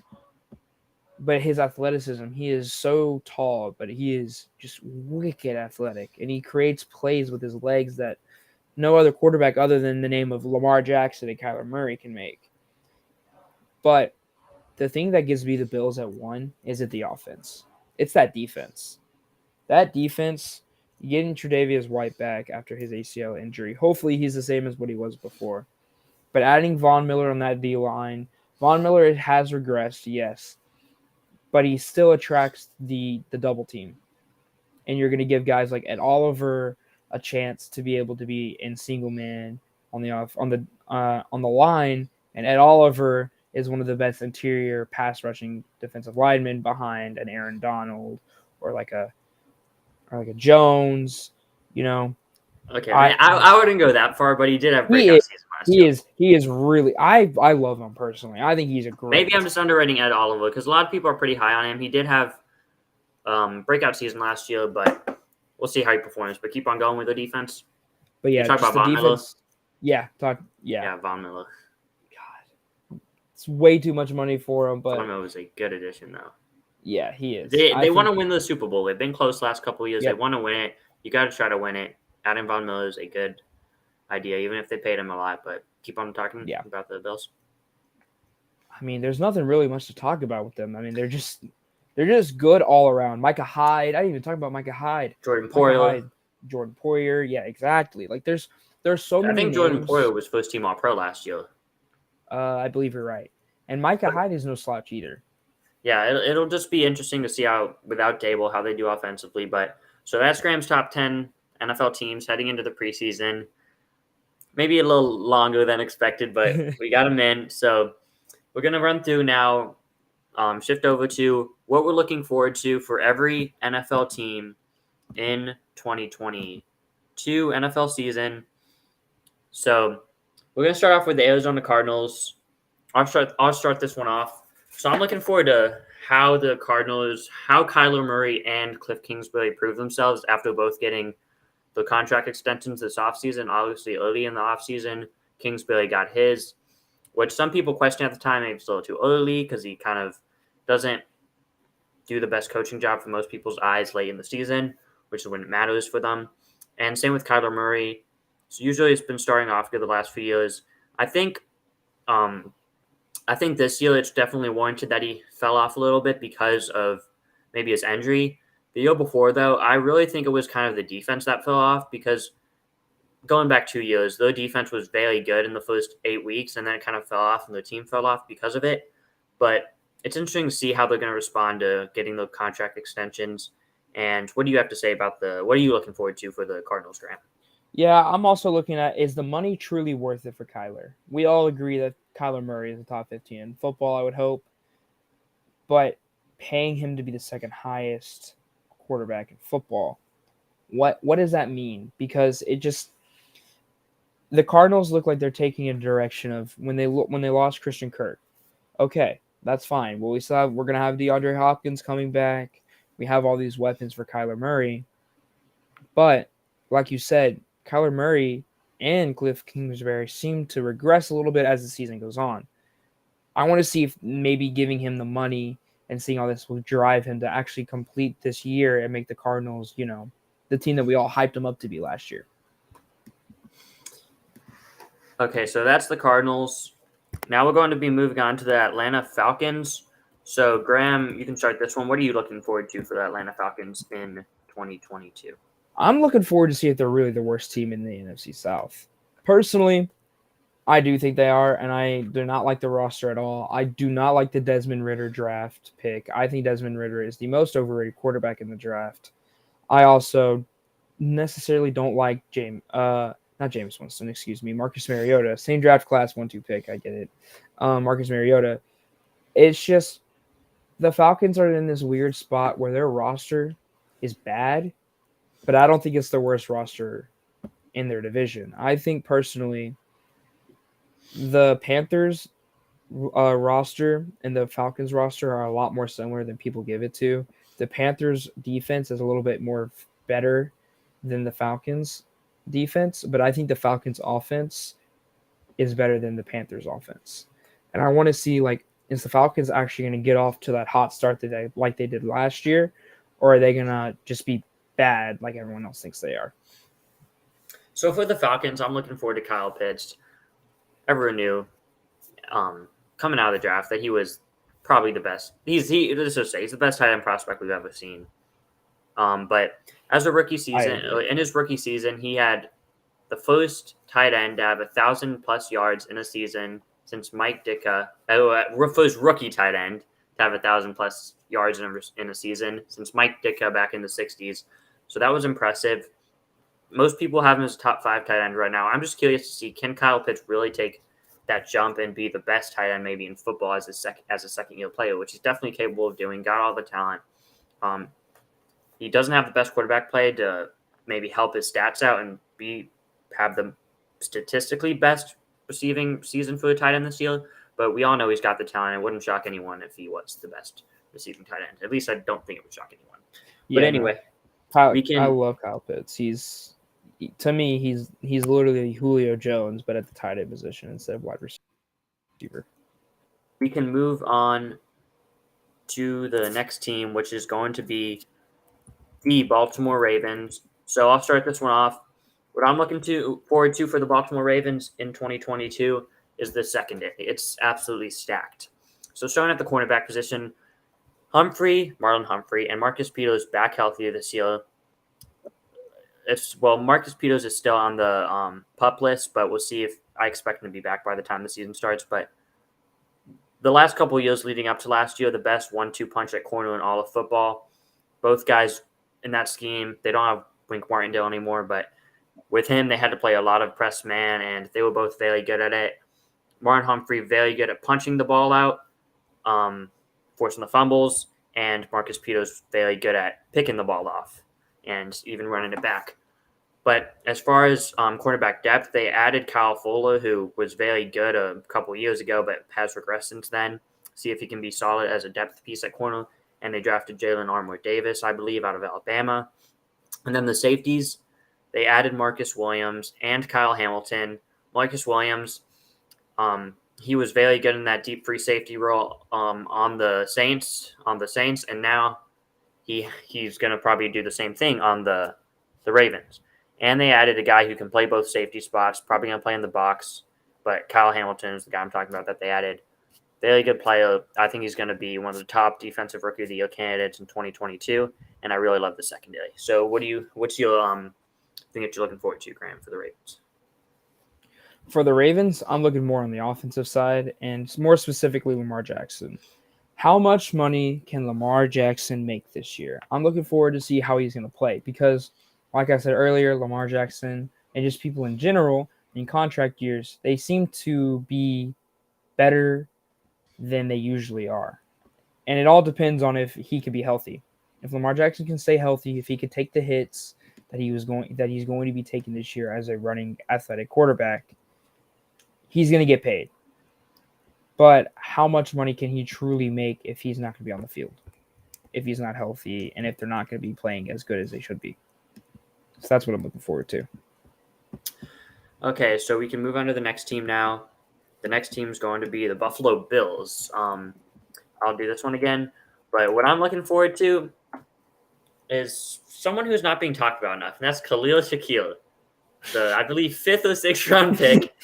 But his athleticism, he is so tall, but he is just wicked athletic. And he creates plays with his legs that no other quarterback other than the name of Lamar Jackson and Kyler Murray can make. But the thing that gives me the Bills at 1 isn't the offense. It's that defense. That defense, getting Tre'Davious White back after his ACL injury. Hopefully he's the same as what he was before. But adding Von Miller on that D-line, Von Miller has regressed, yes. But he still attracts the double team. And you're going to give guys like Ed Oliver a chance to be able to be in single man on the line. And Ed Oliver is one of the best interior pass rushing defensive linemen behind an Aaron Donald or like a Jones, Okay, I wouldn't go that far, but he did have breakout season last year. He is really. I love him personally. I think he's a great. Maybe I'm just underrating Ed Oliver because a lot of people are pretty high on him. He did have breakout season last year, but we'll see how he performs. But keep on going with the defense. But yeah, talk about Von Miller. Yeah, Von Miller. God, it's way too much money for him. But Von Miller was a good addition, though. Yeah, he is. They want to win the Super Bowl. They've been close the last couple of years. Yep. They want to win it. You got to try to win it. Adding Von Miller is a good idea, even if they paid him a lot. But keep on talking about the Bills. I mean, there's nothing really much to talk about with them. I mean, they're just good all around. Micah Hyde. I didn't even talk about Micah Hyde. Jordan Poyer. Yeah, exactly. Like there's so many. I think Jordan Poyer was first team All-Pro last year. I believe you're right. And Micah Hyde is no slouch either. Yeah, it'll just be interesting to see how, without Dable, how they do offensively. But So that's Graham's top 10 NFL teams heading into the preseason. Maybe a little longer than expected, but we got them in. So we're going to run through now, shift over to what we're looking forward to for every NFL team in 2022 NFL season. So we're going to start off with the Arizona Cardinals. I'll start this one off. So I'm looking forward to how Kyler Murray and Cliff Kingsbury prove themselves after both getting the contract extensions this offseason. Obviously, early in the offseason, Kingsbury got his, which some people questioned at the time. Maybe it's a little too early because he kind of doesn't do the best coaching job for most people's eyes late in the season, which is when it matters for them. And same with Kyler Murray. So usually it's been starting off good the last few years. I think this year it's definitely warranted that he fell off a little bit because of maybe his injury. The year before, though, I really think it was kind of the defense that fell off because going back 2 years, the defense was very good in the first 8 weeks, and then it kind of fell off, and the team fell off because of it. But it's interesting to see how they're going to respond to getting the contract extensions. And what do you have to say about what are you looking forward to for the Cardinals, Graham? Yeah, I'm also looking at, is the money truly worth it for Kyler? We all agree that Kyler Murray is a top 15 in football, I would hope. But paying him to be the second highest quarterback in football, what does that mean? Because the Cardinals look like they're taking a direction of when they lost Christian Kirk. Okay, that's fine. Well, we're gonna have DeAndre Hopkins coming back. We have all these weapons for Kyler Murray. But like you said, Kyler Murray and Cliff Kingsbury seem to regress a little bit as the season goes on. I want to see if maybe giving him the money and seeing all this will drive him to actually complete this year and make the Cardinals, the team that we all hyped them up to be last year. Okay, so that's the Cardinals. Now we're going to be moving on to the Atlanta Falcons. So, Graham, you can start this one. What are you looking forward to for the Atlanta Falcons in 2022? I'm looking forward to see if they're really the worst team in the NFC South. Personally, I do think they are, and I do not like the roster at all. I do not like the Desmond Ridder draft pick. I think Desmond Ridder is the most overrated quarterback in the draft. I also necessarily don't like Marcus Mariota. Same draft class, 1-2 pick. I get it. Marcus Mariota. It's just the Falcons are in this weird spot where their roster is bad, but I don't think it's the worst roster in their division. I think personally, the Panthers roster and the Falcons roster are a lot more similar than people give it to. The Panthers defense is a little bit more better than the Falcons defense, but I think the Falcons offense is better than the Panthers offense. And I want to see, is the Falcons actually going to get off to that hot start like they did last year, or are they going to just be bad like everyone else thinks they are? So for the Falcons, I'm looking forward to Kyle Pitts. Everyone knew coming out of the draft that he was probably the best. He's the best tight end prospect we've ever seen. But as a rookie season, in his rookie season, he had the first tight end to have 1,000+ yards in a season since Mike Ditka. First rookie tight end to have 1,000+ yards in a season since Mike Ditka back in the 60s. So that was impressive. Most people have him as a top 5 tight end right now. I'm just curious to see, can Kyle Pitts really take that jump and be the best tight end maybe in football as a second-year player, which he's definitely capable of doing, got all the talent. He doesn't have the best quarterback play to maybe help his stats out and have the statistically best receiving season for a tight end this year, but we all know he's got the talent. It wouldn't shock anyone if he was the best receiving tight end. At least I don't think it would shock anyone. But anyway, I love Kyle Pitts. To me, he's literally Julio Jones, but at the tight end position instead of wide receiver. We can move on to the next team, which is going to be the Baltimore Ravens. So I'll start this one off. What I'm looking forward to for the Baltimore Ravens in 2022 is the secondary. It's absolutely stacked. So starting at the cornerback position, Marlon Humphrey, and Marcus Peales back healthier this year. Marcus Peales is still on the PUP list, but we'll see if I expect him to be back by the time the season starts. But the last couple of years leading up to last year, the best 1-2 punch at corner in all of football. Both guys in that scheme. They don't have Wink Martindale anymore, but with him, they had to play a lot of press man, and they were both very good at it. Martin Humphrey, very good at punching the ball out, forcing the fumbles, and Marcus Peters, very good at picking the ball off and even running it back. But as far as quarterback depth, they added Kyle Fuller, who was very good a couple years ago, but has regressed since then. See if he can be solid as a depth piece at corner. And they drafted Jalen Armour-Davis, I believe, out of Alabama. And then the safeties, they added Marcus Williams and Kyle Hamilton. Marcus Williams, he was very good in that deep free safety role on the Saints, and now he's going to probably do the same thing on the Ravens. And they added a guy who can play both safety spots, probably going to play in the box. But Kyle Hamilton is the guy I'm talking about that they added. Very good player. I think he's going to be one of the top defensive rookie of the year candidates in 2022. And I really love the secondary. So what's your thing that you're looking forward to, Graham, for the Ravens? For the Ravens, I'm looking more on the offensive side, and more specifically Lamar Jackson. How much money can Lamar Jackson make this year? I'm looking forward to see how he's going to play because, like I said earlier, Lamar Jackson and just people in general in contract years, they seem to be better than they usually are. And it all depends on if he can be healthy. If Lamar Jackson can stay healthy, if he could take the hits that he's going to be taking this year as a running athletic quarterback, he's going to get paid. But how much money can he truly make if he's not going to be on the field? If he's not healthy and if they're not going to be playing as good as they should be. So that's what I'm looking forward to. Okay, so we can move on to the next team now. The next team is going to be the Buffalo Bills. I'll do this one again. But what I'm looking forward to is someone who's not being talked about enough, and that's Khalil Shakir, the, I believe, 5th or 6th round pick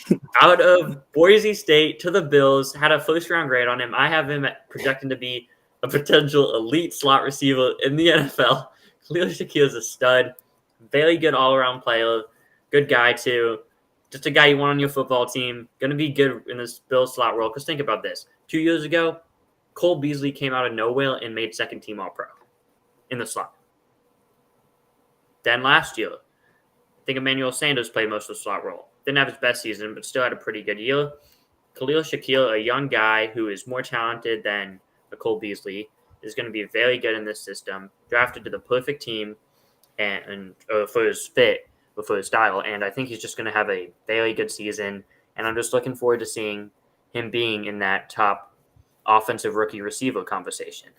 out of Boise State to the Bills, had a first-round grade on him. I have him projecting to be a potential elite slot receiver in the NFL. Khalil Shakir is a stud, very good all-around player, good guy too. Just a guy you want on your football team, going to be good in this Bills slot role. Because think about this. 2 years ago, Cole Beasley came out of nowhere and made second-team All-Pro in the slot. Then last year, I think Emmanuel Sanders played most of the slot role. Didn't have his best season, but still had a pretty good year. Khalil Shakir, a young guy who is more talented than Cole Beasley, is going to be very good in this system. Drafted to the perfect team and for his fit, for his style, and I think he's just going to have a very good season. And I'm just looking forward to seeing him being in that top offensive rookie receiver conversation.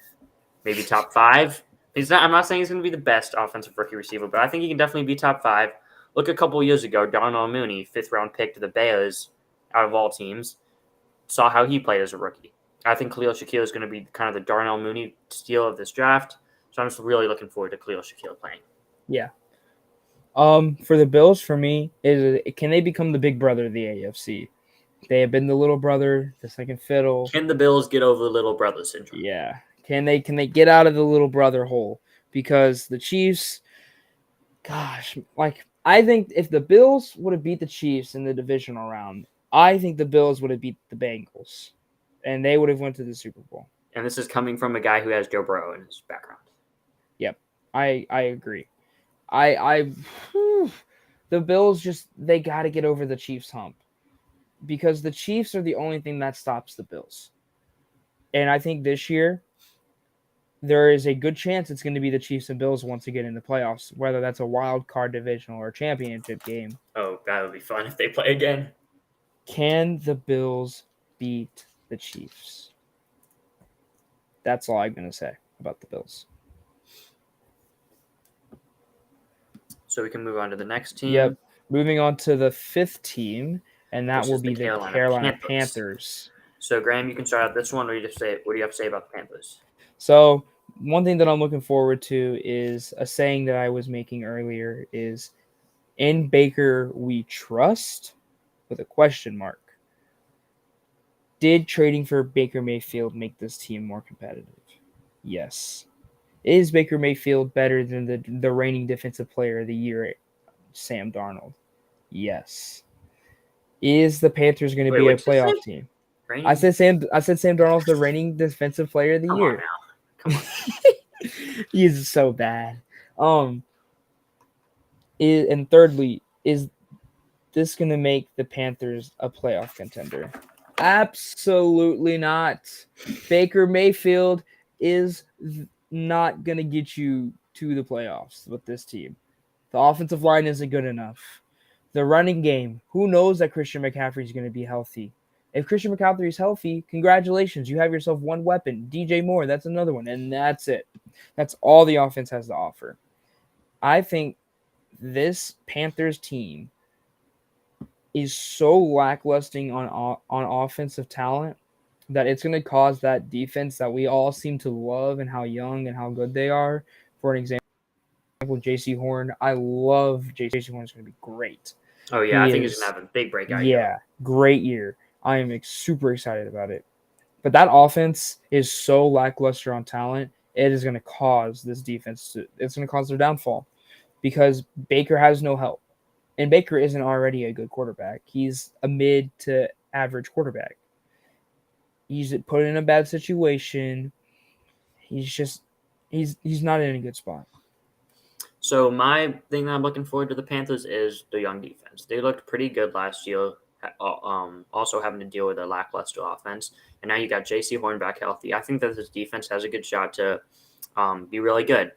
Maybe top 5. I'm not saying he's going to be the best offensive rookie receiver, but I think he can definitely be top 5. Look, a couple years ago, Darnell Mooney, 5th round pick to the Bears, out of all teams, saw how he played as a rookie. I think Khalil Shakir is going to be kind of the Darnell Mooney steal of this draft. So I'm just really looking forward to Khalil Shakir playing. Yeah. For the Bills, for me, can they become the big brother of the AFC? They have been the little brother, the second fiddle. Can the Bills get over little brother syndrome? Yeah. Can they get out of the little brother hole? Because the Chiefs, gosh, I think if the Bills would have beat the Chiefs in the divisional round, I think the Bills would have beat the Bengals, and they would have went to the Super Bowl. And this is coming from a guy who has Joe Burrow in his background. Yep, I agree. The Bills they got to get over the Chiefs hump because the Chiefs are the only thing that stops the Bills. And I think this year there is a good chance it's going to be the Chiefs and Bills once again in the playoffs, whether that's a wild card divisional or championship game. Oh, that would be fun if they play again. Can the Bills beat the Chiefs? That's all I'm going to say about the Bills. So we can move on to the next team. Yep. Moving on to the 5th team, and that will be the Carolina Panthers. So, Graham, you can start out this one. What do you have to say about the Panthers? So, one thing that I'm looking forward to is a saying that I was making earlier is, in Baker we trust, with a question mark. Did trading for Baker Mayfield make this team more competitive? Yes. Is Baker Mayfield better than the reigning defensive player of the year, Sam Darnold? Yes. Is the Panthers going to be a playoff team? I said Sam Darnold's the reigning defensive player of the year. Come on. He's so bad. And thirdly, is this going to make the Panthers a playoff contender? Absolutely not. Baker Mayfield is not going to get you to the playoffs with this team. The offensive line isn't good enough. The running game, who knows that Christian McCaffrey is going to be healthy? If Christian McCaffrey is healthy, congratulations. You have yourself one weapon. DJ Moore, that's another one. And that's it. That's all the offense has to offer. I think this Panthers team is so lackluster on offensive talent that it's going to cause that defense that we all seem to love and how young and how good they are. For an example, J.C. Horn. I love J.C. Horn. Is going to be great. Oh, yeah. I think he's going to have a big breakout year. Yeah, great year. I am super excited about it. But that offense is so lackluster on talent, it is going to cause this defense it's going to cause their downfall because Baker has no help. And Baker isn't already a good quarterback. He's a mid to average quarterback. He's put in a bad situation. He's not in a good spot. So my thing that I'm looking forward to the Panthers is the young defense. They looked pretty good last year, also having to deal with a lackluster offense. And now you got J.C. Horn back healthy. I think that this defense has a good shot to be really good.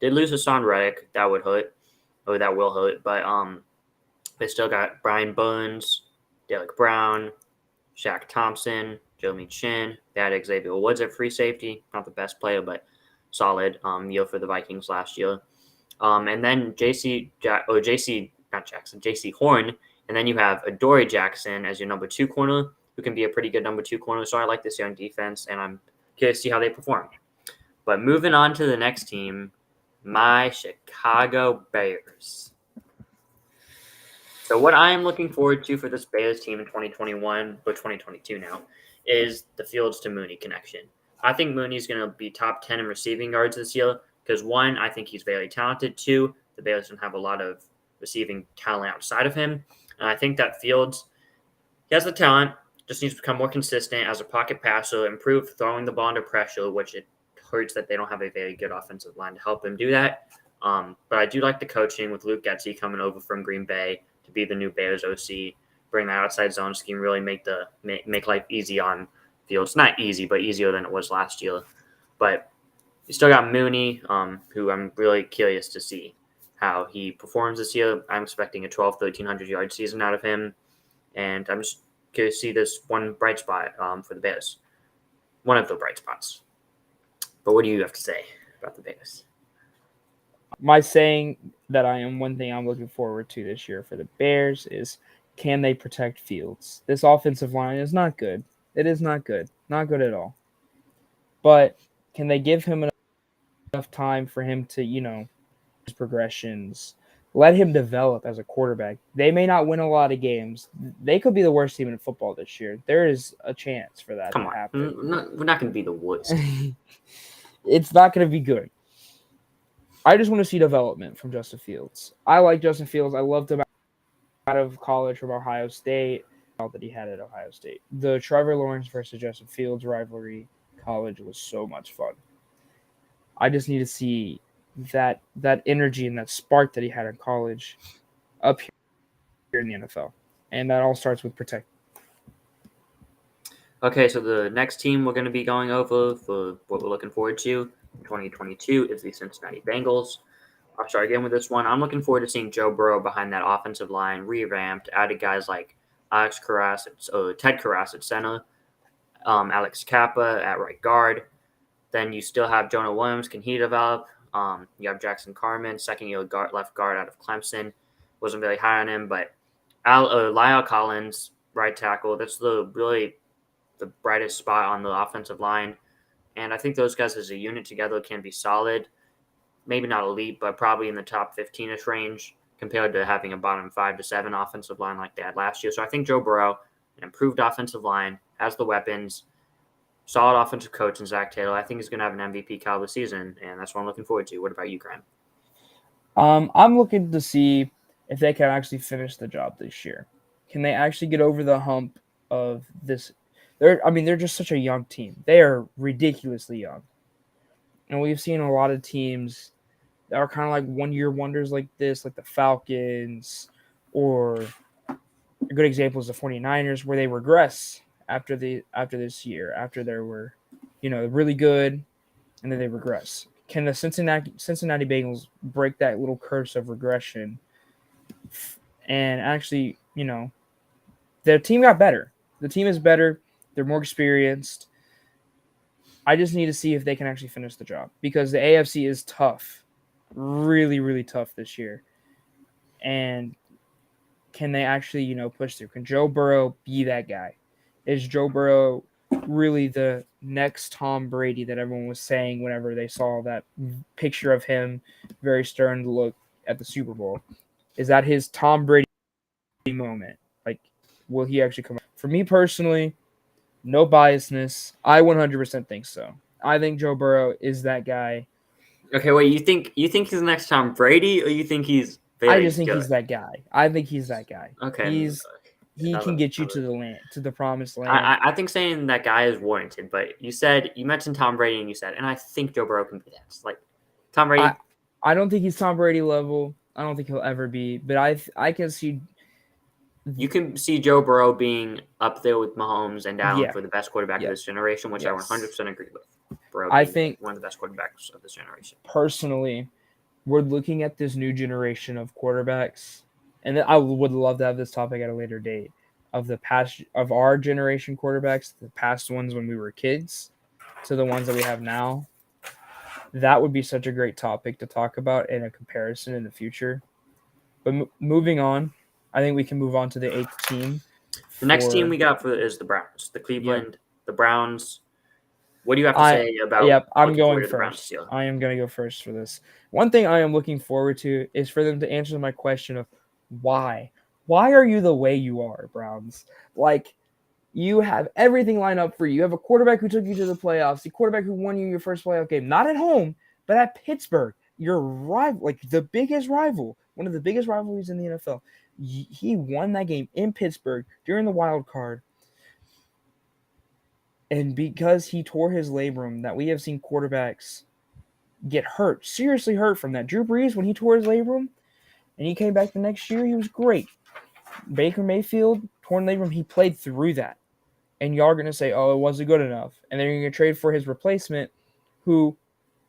They lose Hassan Reddick. That would hurt. Or that will hurt. But they still got Brian Burns, Derek Brown, Shaq Thompson, Jeremy Chin. They had Xavier Woods at free safety. Not the best player, but solid year for the Vikings last year. And then J.C. Horn. And then you have Adoree Jackson as your number 2 corner, who can be a pretty good number 2 corner. So I like this young defense, and I'm curious to see how they perform. But moving on to the next team, my Chicago Bears. So what I am looking forward to for this Bears team in 2021 or 2022 now is the Fields to Mooney connection. I think Mooney's going to be top 10 in receiving yards this year because, 1, I think he's very talented. 2, the Bears don't have a lot of receiving talent outside of him. And I think that Fields, he has the talent, just needs to become more consistent as a pocket passer, improve throwing the ball under pressure, which it hurts that they don't have a very good offensive line to help him do that. But I do like the coaching with Luke Getsy coming over from Green Bay to be the new Bears OC, bring that outside zone scheme, really make life easy on Fields. Not easy, but easier than it was last year. But you still got Mooney, who I'm really curious to see how he performs this year. I'm expecting a 1,100 yard season out of him, and I'm just curious to see this one bright spot for the Bears. One of the bright spots. But what do you have to say about the Bears? My saying that one thing I'm looking forward to this year for the Bears is, can they protect Fields? This offensive line is not good. It is not good. Not good at all. But can they give him enough time for him to, his progressions, let him develop as a quarterback? They may not win a lot of games. They could be the worst team in football this year. There is a chance for that to happen. We're not going to be the worst. It's not going to be good. I just want to see development from Justin Fields. I like Justin Fields. I loved him out of college from Ohio State. All that he had at Ohio State. The Trevor Lawrence versus Justin Fields rivalry college was so much fun. I just need to see that energy and that spark that he had in college up here in the NFL. And that all starts with protect. Okay, so the next team we're going to be going over for what we're looking forward to in 2022 is the Cincinnati Bengals. I'll start again with this one. I'm looking forward to seeing Joe Burrow behind that offensive line, revamped, added guys like Ted Karras at center, Alex Kappa at right guard. Then you still have Jonah Williams. Can he develop? You have Jackson Carman, second-year left guard out of Clemson. Wasn't very high on him, but Lyle Collins, right tackle. That's really the brightest spot on the offensive line. And I think those guys as a unit together can be solid. Maybe not elite, but probably in the top 15-ish range compared to having a bottom 5 to 7 offensive line like they had last year. So I think Joe Burrow, an improved offensive line, has the weapons, solid offensive coach in Zach Taylor. I think he's going to have an MVP caliber season, and that's what I'm looking forward to. What about you, Graham? I'm looking to see if they can actually finish the job this year. Can they actually get over the hump of this? They're just such a young team. They are ridiculously young. And we've seen a lot of teams that are kind of like one-year wonders like this, like the Falcons, or a good example is the 49ers, where they regress after this year, after they were, really good, and then they regress. Can the Cincinnati Bengals break that little curse of regression? And actually, their team got better. The team is better. They're more experienced. I just need to see if they can actually finish the job, because the AFC is tough, really, really tough this year. And can they actually, push through? Can Joe Burrow be that guy? Is Joe Burrow really the next Tom Brady that everyone was saying whenever they saw that picture of him, very stern look at the Super Bowl? Is that his Tom Brady moment? Like, will he actually come? For me personally, no biasness, I 100% think so. I think Joe Burrow is that guy. Okay, wait. You think he's the next Tom Brady, or you think he's? I just think he's that guy. I think he's that guy. Okay, he can get you to the promised land. I think saying that guy is warranted, but you mentioned Tom Brady, and and I think Joe Burrow can be that. It's like Tom Brady. I don't think he's Tom Brady level. I don't think he'll ever be, but I can see. You can see Joe Burrow being up there with Mahomes and Allen for the best quarterback of this generation, which I 100% agree with. Burrow I think one of the best quarterbacks of this generation. Personally, we're looking at this new generation of quarterbacks, and I would love to have this topic at a later date, of our generation quarterbacks, the past ones when we were kids, to the ones that we have now. That would be such a great topic to talk about in a comparison in the future. But moving on, I think we can move on to the 8th team. The next team we got is the Browns. The Cleveland, the Browns. What do you have to say about? Yep, I'm going first. I am going to go first for this. One thing I am looking forward to is for them to answer my question of why. Why are you the way you are, Browns? Like, you have everything lined up for you. You have a quarterback who took you to the playoffs, the quarterback who won you your first playoff game, not at home, but at Pittsburgh, your rival, like the biggest rival, one of the biggest rivalries in the NFL. He won that game in Pittsburgh during the wild card. And because he tore his labrum, that we have seen quarterbacks get hurt, seriously hurt from that. Drew Brees, when he tore his labrum and he came back the next year, he was great. Baker Mayfield, torn labrum, he played through that. And y'all are going to say, oh, it wasn't good enough. And then you're going to trade for his replacement, who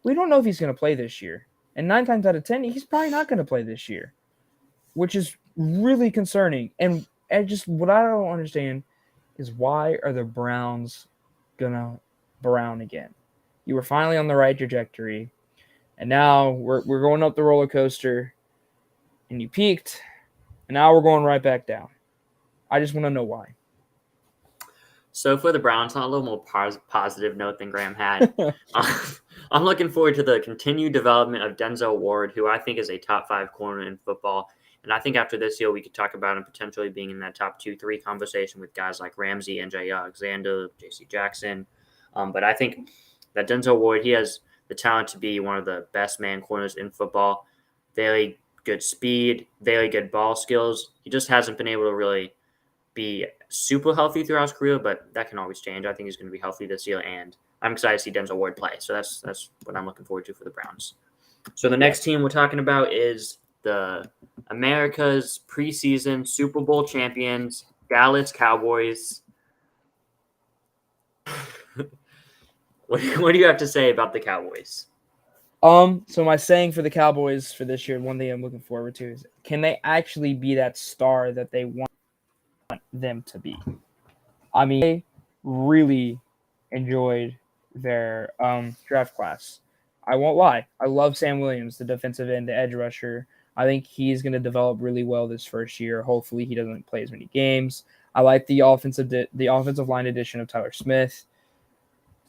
we don't know if he's going to play this year. And 9 times out of 10, he's probably not going to play this year, which is really concerning. And just what I don't understand is, why are the Browns going to brown again? You were finally on the right trajectory, and now we're going up the roller coaster, and you peaked, and now we're going right back down. I just want to know why. So for the Browns, on a little more positive note than Graham had, I'm looking forward to the continued development of Denzel Ward, who I think is a top 5 corner in football. And I think after this year, we could talk about him potentially being in that top 2-3 conversation with guys like Ramsey, NJ Alexander, J.C. Jackson. But I think that Denzel Ward, he has the talent to be one of the best man corners in football. Very good speed, very good ball skills. He just hasn't been able to really be super healthy throughout his career, but that can always change. I think he's going to be healthy this year, and I'm excited to see Denzel Ward play. So that's what I'm looking forward to for the Browns. So the next team we're talking about is the America's preseason Super Bowl champions, Dallas Cowboys. What do you have to say about the Cowboys? So my saying for the Cowboys for this year, one thing I'm looking forward to is, can they actually be that star that they want them to be? I mean, I really enjoyed their draft class. I won't lie. I love Sam Williams, the defensive end, the edge rusher. I think he's going to develop really well this first year. Hopefully he doesn't play as many games. I like the offensive line addition of Tyler Smith.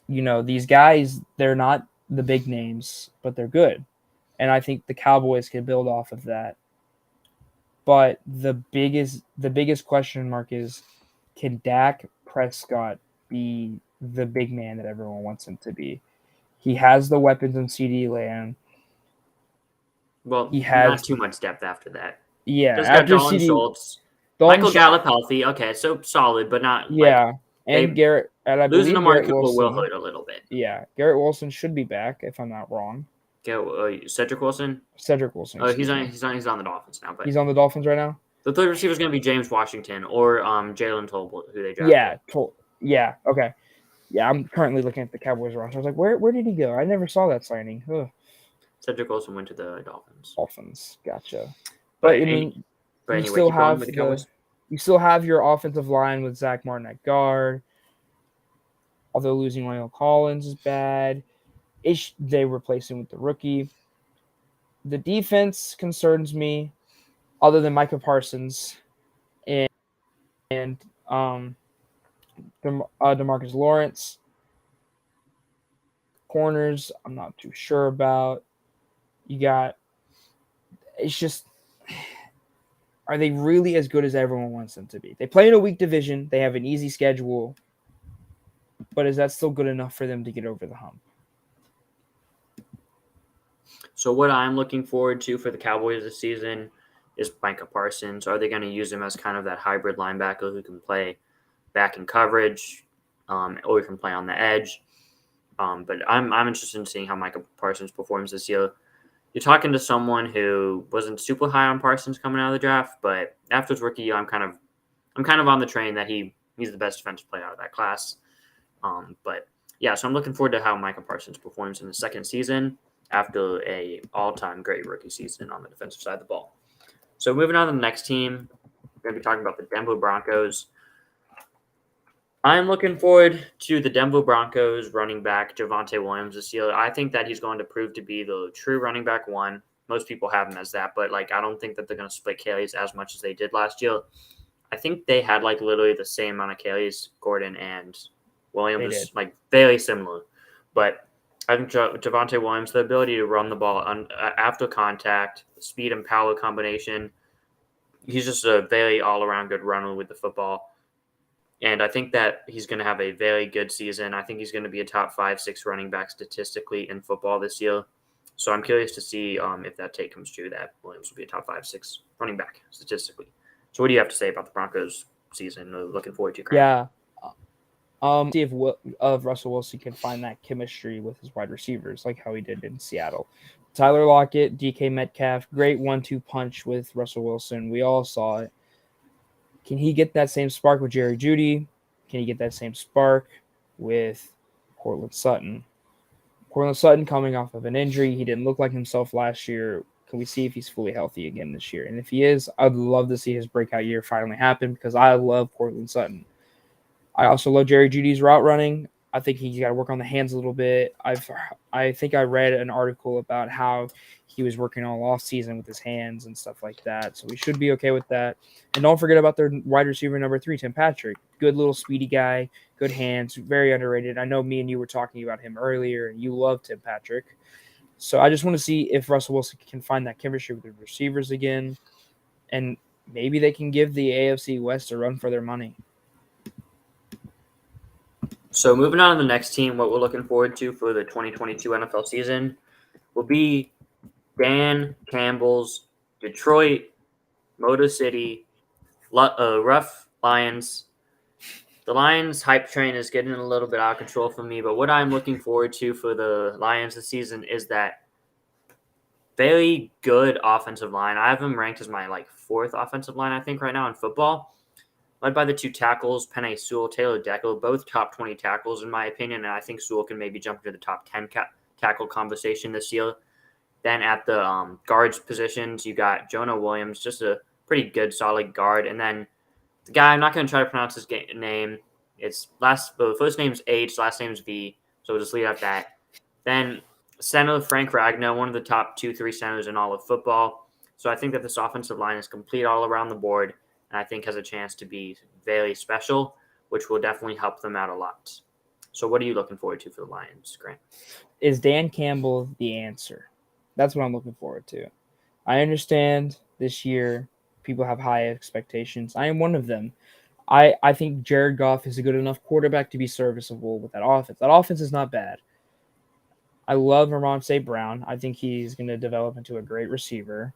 You know, these guys, they're not the big names, but they're good. And I think the Cowboys can build off of that. But the biggest question mark is, can Dak Prescott be the big man that everyone wants him to be? He has the weapons in CeeDee Lamb. Well, he has not too much depth after that. Yeah, just got Dalton Schultz. Michael Gallup healthy. Okay, so solid, but not. Yeah, and Garrett. And I losing believe Amari Cooper will hurt a little bit. Yeah, Garrett Wilson should be back if I'm not wrong. Cedric Wilson. Cedric Wilson. He's on the Dolphins now, but he's on the Dolphins right now. the third receiver is going to be James Washington or Jalen Tolbert, who they drafted. Yeah. Okay. Yeah, I'm currently looking at the Cowboys roster. I was like, where did he go? I never saw that signing. Ugh. Cedric Wilson went to the Dolphins. Dolphins, gotcha. But I mean, anyway, you still have your offensive line with Zach Martin at guard. Although losing Lionel Collins is bad, they replace him with the rookie. The defense concerns me, other than Micah Parsons and DeMarcus Lawrence. Corners, I'm not too sure about. It's just, are they really as good as everyone wants them to be? They play in a weak division. They have an easy schedule. But is that still good enough for them to get over the hump? So what I'm looking forward to for the Cowboys this season is Micah Parsons. Are they going to use him as kind of that hybrid linebacker who can play back in coverage or he can play on the edge? But I'm interested in seeing how Micah Parsons performs this year. You're talking to someone who wasn't super high on Parsons coming out of the draft, but after his rookie year, I'm kind of on the train that he's the best defensive player out of that class. But yeah, so I'm looking forward to how Micah Parsons performs in the second season after a all-time great rookie season on the defensive side of the ball. So moving on to the next team, we're going to be talking about the Denver Broncos. I'm looking forward to the Denver Broncos running back Javonte Williams this year. I think that he's going to prove to be the true running back one. Most people have him as that, but I don't think that they're going to split carries as much as they did last year. I think they had literally the same amount of carries, Gordon and Williams, very similar. But I think Javonte Williams, the ability to run the ball after contact, speed and power combination, he's just a very all-around good runner with the football. And I think that he's going to have a very good season. I think he's going to be a top 5-6 running back statistically in football this year. So I'm curious to see if that take comes true, that Williams will be a top 5-6 running back statistically. So what do you have to say about the Broncos season? Looking forward to, Graham? Yeah. See if Russell Wilson can find that chemistry with his wide receivers, like how he did in Seattle. Tyler Lockett, DK Metcalf, great 1-2 punch with Russell Wilson. We all saw it. Can he get that same spark with Jerry Jeudy? Can he get that same spark with Courtland Sutton? Courtland Sutton coming off of an injury. He didn't look like himself last year. Can we see if he's fully healthy again this year? And if he is, I'd love to see his breakout year finally happen because I love Courtland Sutton. I also love Jerry Jeudy's route running. I think he's got to work on the hands a little bit. I think I read an article about how he was working all off season with his hands and stuff like that. So we should be okay with that. And don't forget about their wide receiver number 3, Tim Patrick. Good little speedy guy, good hands, very underrated. I know me and you were talking about him earlier, and you love Tim Patrick. So I just want to see if Russell Wilson can find that chemistry with the receivers again, and maybe they can give the AFC West a run for their money. So moving on to the next team, what we're looking forward to for the 2022 NFL season will be Dan Campbell's Detroit Motor City Rough Lions. The Lions hype train is getting a little bit out of control for me, but what I'm looking forward to for the Lions this season is that very good offensive line. I have them ranked as my 4th offensive line, I think, right now in football. Led by the 2 tackles, Penei Sewell, Taylor Decker, both top 20 tackles in my opinion, and I think Sewell can maybe jump into the top 10 tackle conversation this year. Then at the guards positions, you got Jonah Williams, just a pretty good, solid guard. And then the guy, I'm not going to try to pronounce his name. The first name's H, last name's V, so we'll just leave it at that. Then center Frank Ragnow, one of the top 2-3 centers in all of football. So I think that this offensive line is complete all around the board, and I think has a chance to be very special, which will definitely help them out a lot. So what are you looking forward to for the Lions, Grant? Is Dan Campbell the answer? That's what I'm looking forward to. I understand this year people have high expectations. I am one of them. I think Jared Goff is a good enough quarterback to be serviceable with that offense. That offense is not bad. I love Ramon St. Brown. I think he's going to develop into a great receiver.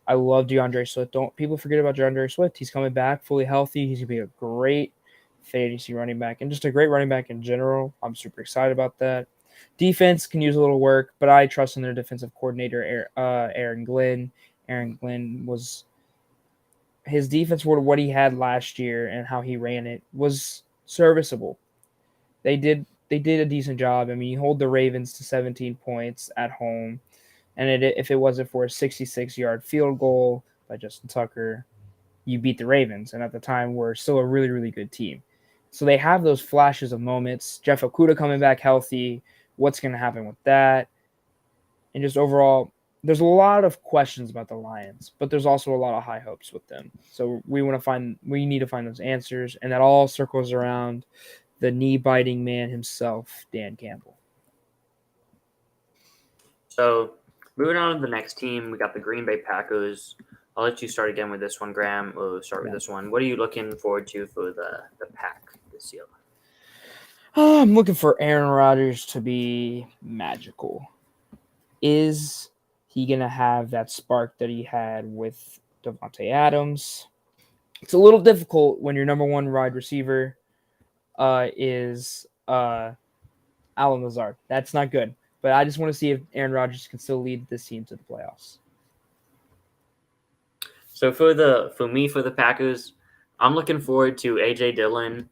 I love DeAndre Swift. Don't people forget about DeAndre Swift. He's coming back fully healthy. He's going to be a great fantasy running back and just a great running back in general. I'm super excited about that. Defense can use a little work, but I trust in their defensive coordinator, Aaron Glenn. Aaron Glenn was his defense for what he had last year and how he ran it was serviceable. They did a decent job. I mean, you hold the Ravens to 17 points at home, and if it wasn't for a 66-yard field goal by Justin Tucker, you beat the Ravens. And at the time, we're still a really, really good team. So they have those flashes of moments. Jeff Okudah coming back healthy. What's going to happen with that? And just overall, there's a lot of questions about the Lions, but there's also a lot of high hopes with them. So we need to find those answers, and that all circles around the knee-biting man himself, Dan Campbell. So moving on to the next team, we got the Green Bay Packers. I'll let you start again with this one, Graham. We'll start with this one. What are you looking forward to for the Pack this year? I'm looking for Aaron Rodgers to be magical. Is he going to have that spark that he had with Davante Adams? It's a little difficult when your number one wide receiver is Alan Lazard. That's not good. But I just want to see if Aaron Rodgers can still lead this team to the playoffs. So for the Packers, I'm looking forward to A.J. Dillon.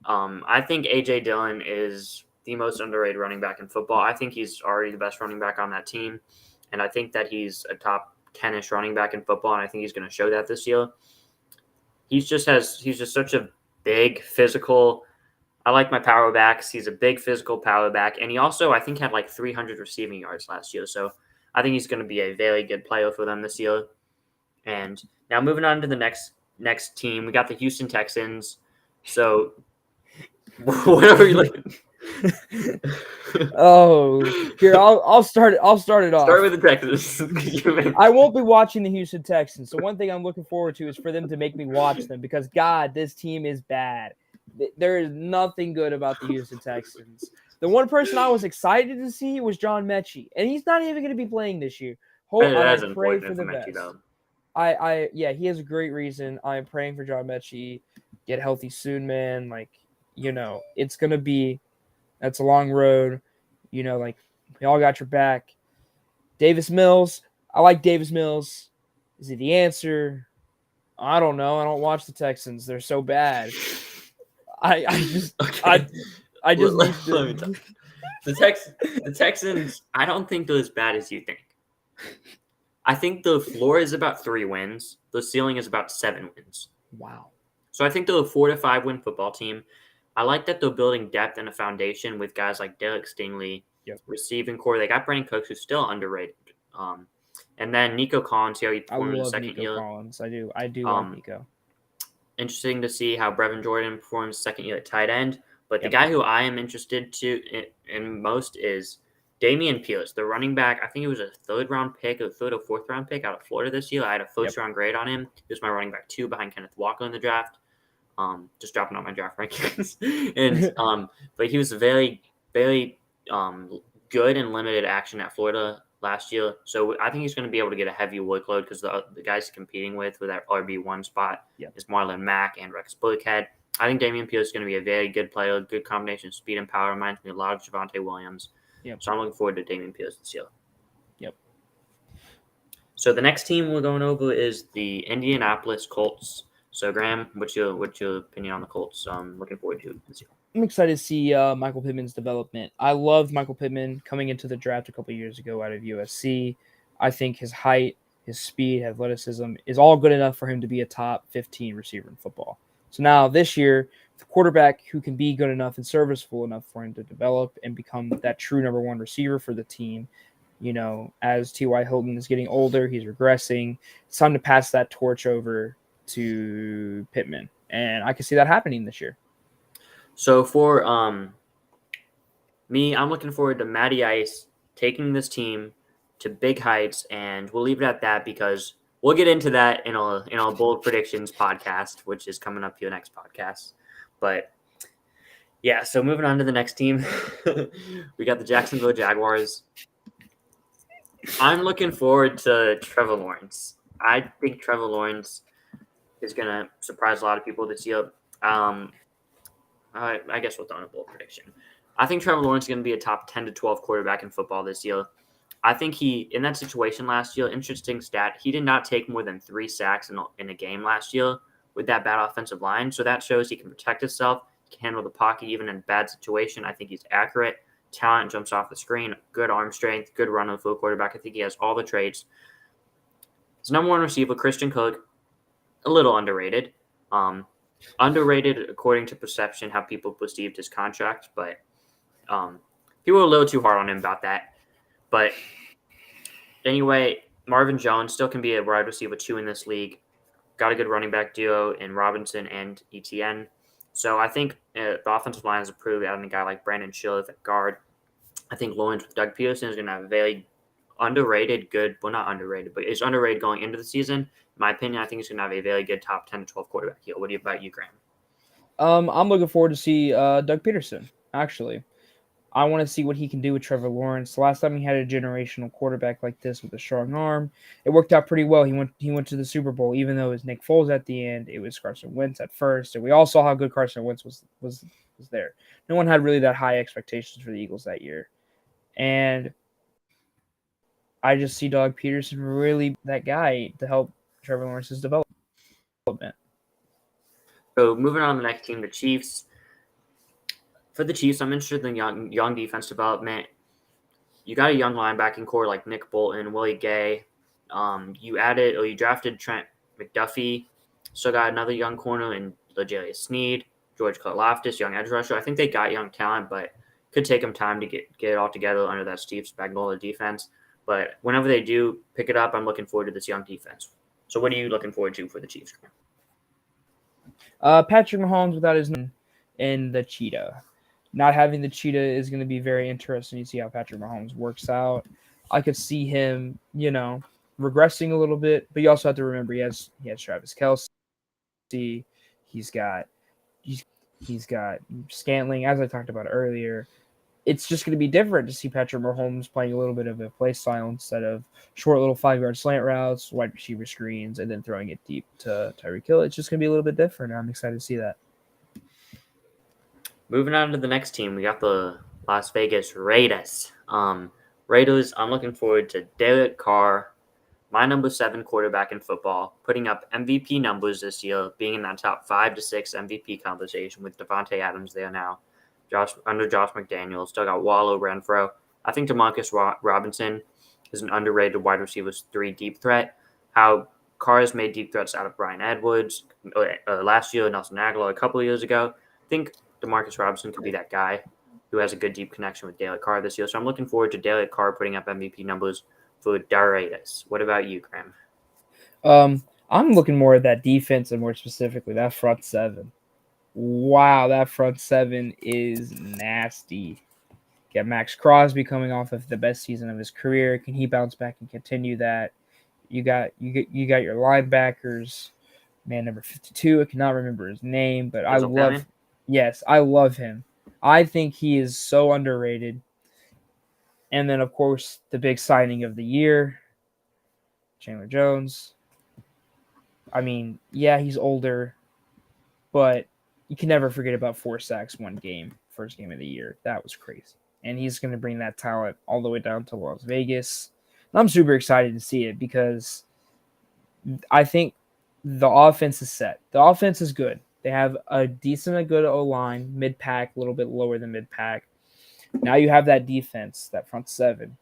I think A.J. Dillon is the most underrated running back in football. I think he's already the best running back on that team, and I think that he's a top 10-ish running back in football, and I think he's going to show that this year. He's just such a big physical. I like my power backs. He's a big physical power back, and he also I think had like 300 receiving yards last year. So I think he's going to be a very good player for them this year. And now moving on to the next team, we got the Houston Texans. So whatever you like. Oh, here I'll start it off. Start with the Texans. I won't be watching the Houston Texans. So one thing I'm looking forward to is for them to make me watch them because God, this team is bad. There is nothing good about the Houston Texans. The one person I was excited to see was John Mechie, and he's not even going to be playing this year. I pray for the best. He has a great reason. I'm praying for John Mechie. Get healthy soon, man. It's going to be – that's a long road. We all got your back. Davis Mills. I like Davis Mills. Is he the answer? I don't know. I don't watch the Texans. They're so bad. I just need to. The Texans, I don't think they're as bad as you think. I think the floor is about 3 wins. The ceiling is about 7 wins. Wow. So I think they're a 4 to 5 win football team. I like that they're building depth and a foundation with guys like Derek Stingley, receiving core. They got Brandon Cooks, who's still underrated. And then Nico Collins here. He performed in the second year. Collins. I do love Nico. Interesting to see how Brevin Jordan performs second year at tight end. But the guy who I am interested in most is Damien Peales, the running back. I think he was a 3rd round pick, or 3rd or 4th round pick out of Florida this year. I had a 1st round grade on him. He was my running back 2 behind Kenneth Walker in the draft. Just dropping out my draft rankings. And but he was very, very good in limited action at Florida last year. So I think he's going to be able to get a heavy workload because the guys he's competing with that RB1 spot is Marlon Mack and Rex Burkhead. I think Damien Peales is going to be a very good player, good combination of speed and power. Reminds me a lot of Javonte Williams. So I'm looking forward to Damien Peales this year. So the next team we're going over is the Indianapolis Colts. So Graham, what's your opinion on the Colts? I'm looking forward to this year. I'm excited to see Michael Pittman's development. I loved Michael Pittman coming into the draft a couple of years ago out of USC. I think his height, his speed, athleticism is all good enough for him to be a top 15 receiver in football. So now this year, the quarterback who can be good enough and serviceable enough for him to develop and become that true number 1 receiver for the team. As T.Y. Hilton is getting older, he's regressing. It's time to pass that torch over to Pittman, and I can see that happening this year. So for me, I'm looking forward to Matty Ice taking this team to big heights, and we'll leave it at that because we'll get into that in our bold predictions podcast, which is coming up here next podcast. But yeah, so moving on to the next team, we got the Jacksonville Jaguars. I'm looking forward to Trevor Lawrence. I think Trevor Lawrence is going to surprise a lot of people this year. I guess we'll throw in a bold prediction. I think Trevor Lawrence is going to be a top 10 to 12 quarterback in football this year. I think in that situation last year, interesting stat, he did not take more than 3 sacks in a game last year with that bad offensive line. So that shows he can protect himself, he can handle the pocket even in a bad situation. I think he's accurate, talent, jumps off the screen, good arm strength, good run of the field quarterback. I think he has all the traits. His number one receiver, Christian Cook, a little underrated. Underrated according to perception, how people perceived his contract, but people were a little too hard on him about that. But anyway, Marvin Jones still can be a wide receiver 2 in this league. Got a good running back duo in Robinson and ETN. So I think the offensive line has improved, adding a guy like Brandon Scherff at guard. I think Lawrence with Doug Peterson is going to have a very underrated, good, well, not underrated, but it's underrated going into the season. In my opinion, I think he's going to have a very good top 10 to 12 quarterback here. What about you, Graham? I'm looking forward to see Doug Peterson, actually. I want to see what he can do with Trevor Lawrence. The last time he had a generational quarterback like this with a strong arm, it worked out pretty well. He went to the Super Bowl, even though it was Nick Foles at the end. It was Carson Wentz at first, and we all saw how good Carson Wentz was there. No one had really that high expectations for the Eagles that year. And I just see Doug Peterson really that guy to help Trevor Lawrence's development. So moving on to the next team, the Chiefs. For the Chiefs, I'm interested in young defense development. You got a young linebacking core like Nick Bolton, Willie Gay. You drafted Trent McDuffie. Still got another young corner in L'Jarius Sneed, George Karlaftis, young edge rusher. I think they got young talent, but could take them time to get it all together under that Steve Spagnuolo defense. But whenever they do pick it up, I'm looking forward to this young defense. So what are you looking forward to for the Chiefs? Patrick Mahomes without his name in the cheetah. Not having the cheetah is going to be very interesting to see how Patrick Mahomes works out. I could see him, regressing a little bit, but you also have to remember he has Travis Kelce. He's got Scantling, as I talked about earlier. It's just going to be different to see Patrick Mahomes playing a little bit of a play style instead of short little 5-yard slant routes, wide receiver screens, and then throwing it deep to Tyreek Hill. It's just going to be a little bit different. I'm excited to see that. Moving on to the next team, we got the Las Vegas Raiders. Raiders, I'm looking forward to Derek Carr, my number 7 quarterback in football, putting up MVP numbers this year, being in that top 5 to 6 MVP conversation with Devontae Adams there now. Under Josh McDaniels, still got Waddle, Renfro. I think DeMarcus Robinson is an underrated wide receiver 3 deep threat. How Carr has made deep threats out of Bryan Edwards last year, Nelson Aguilar a couple of years ago. I think DeMarcus Robinson could be that guy who has a good deep connection with Derek Carr this year. So I'm looking forward to Derek Carr putting up MVP numbers for Raiders. What about you, Graham? I'm looking more at that defense and more specifically that front 7. Wow, that front 7 is nasty. You got Max Crosby coming off of the best season of his career. Can he bounce back and continue that? You got your linebackers. Man, number 52. I cannot remember his name, but I love him. I think he is so underrated. And then, of course, the big signing of the year, Chandler Jones. I mean, yeah, he's older, but you can never forget about 4 sacks one game, first game of the year. That was crazy. And he's going to bring that talent all the way down to Las Vegas. And I'm super excited to see it because I think the offense is set. The offense is good. They have a decent, good O-line, mid-pack, a little bit lower than mid-pack. Now you have that defense, that front 7,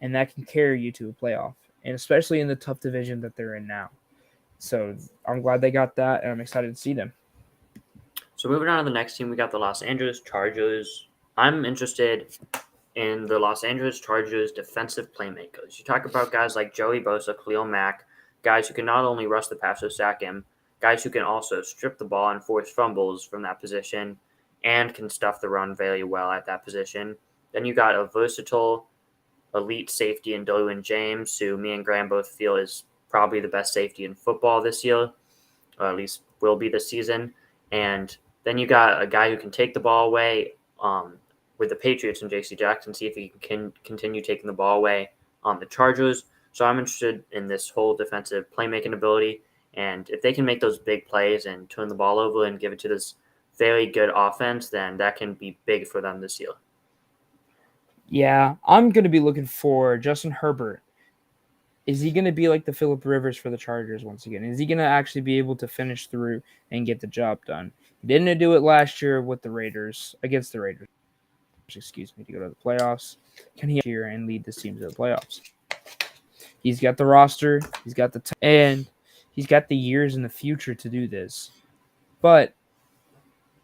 and that can carry you to a playoff, and especially in the tough division that they're in now. So I'm glad they got that, and I'm excited to see them. So moving on to the next team, we got the Los Angeles Chargers. I'm interested in the Los Angeles Chargers defensive playmakers. You talk about guys like Joey Bosa, Khalil Mack, guys who can not only rush the passer, sack him, guys who can also strip the ball and force fumbles from that position and can stuff the run very well at that position. Then you got a versatile elite safety in Derwin James, who me and Graham both feel is probably the best safety in football this year, or at least will be this season. And then you got a guy who can take the ball away with the Patriots and J.C. Jackson, see if he can continue taking the ball away on the Chargers. So I'm interested in this whole defensive playmaking ability. And if they can make those big plays and turn the ball over and give it to this very good offense, then that can be big for them this year. Yeah, I'm going to be looking for Justin Herbert. Is he going to be like the Phillip Rivers for the Chargers once again? Is he going to actually be able to finish through and get the job done? He didn't do it last year with the Raiders, against the Raiders, to go to the playoffs. Can he here and lead this team to the playoffs? He's got the roster, he's got the and he's got the years in the future to do this. But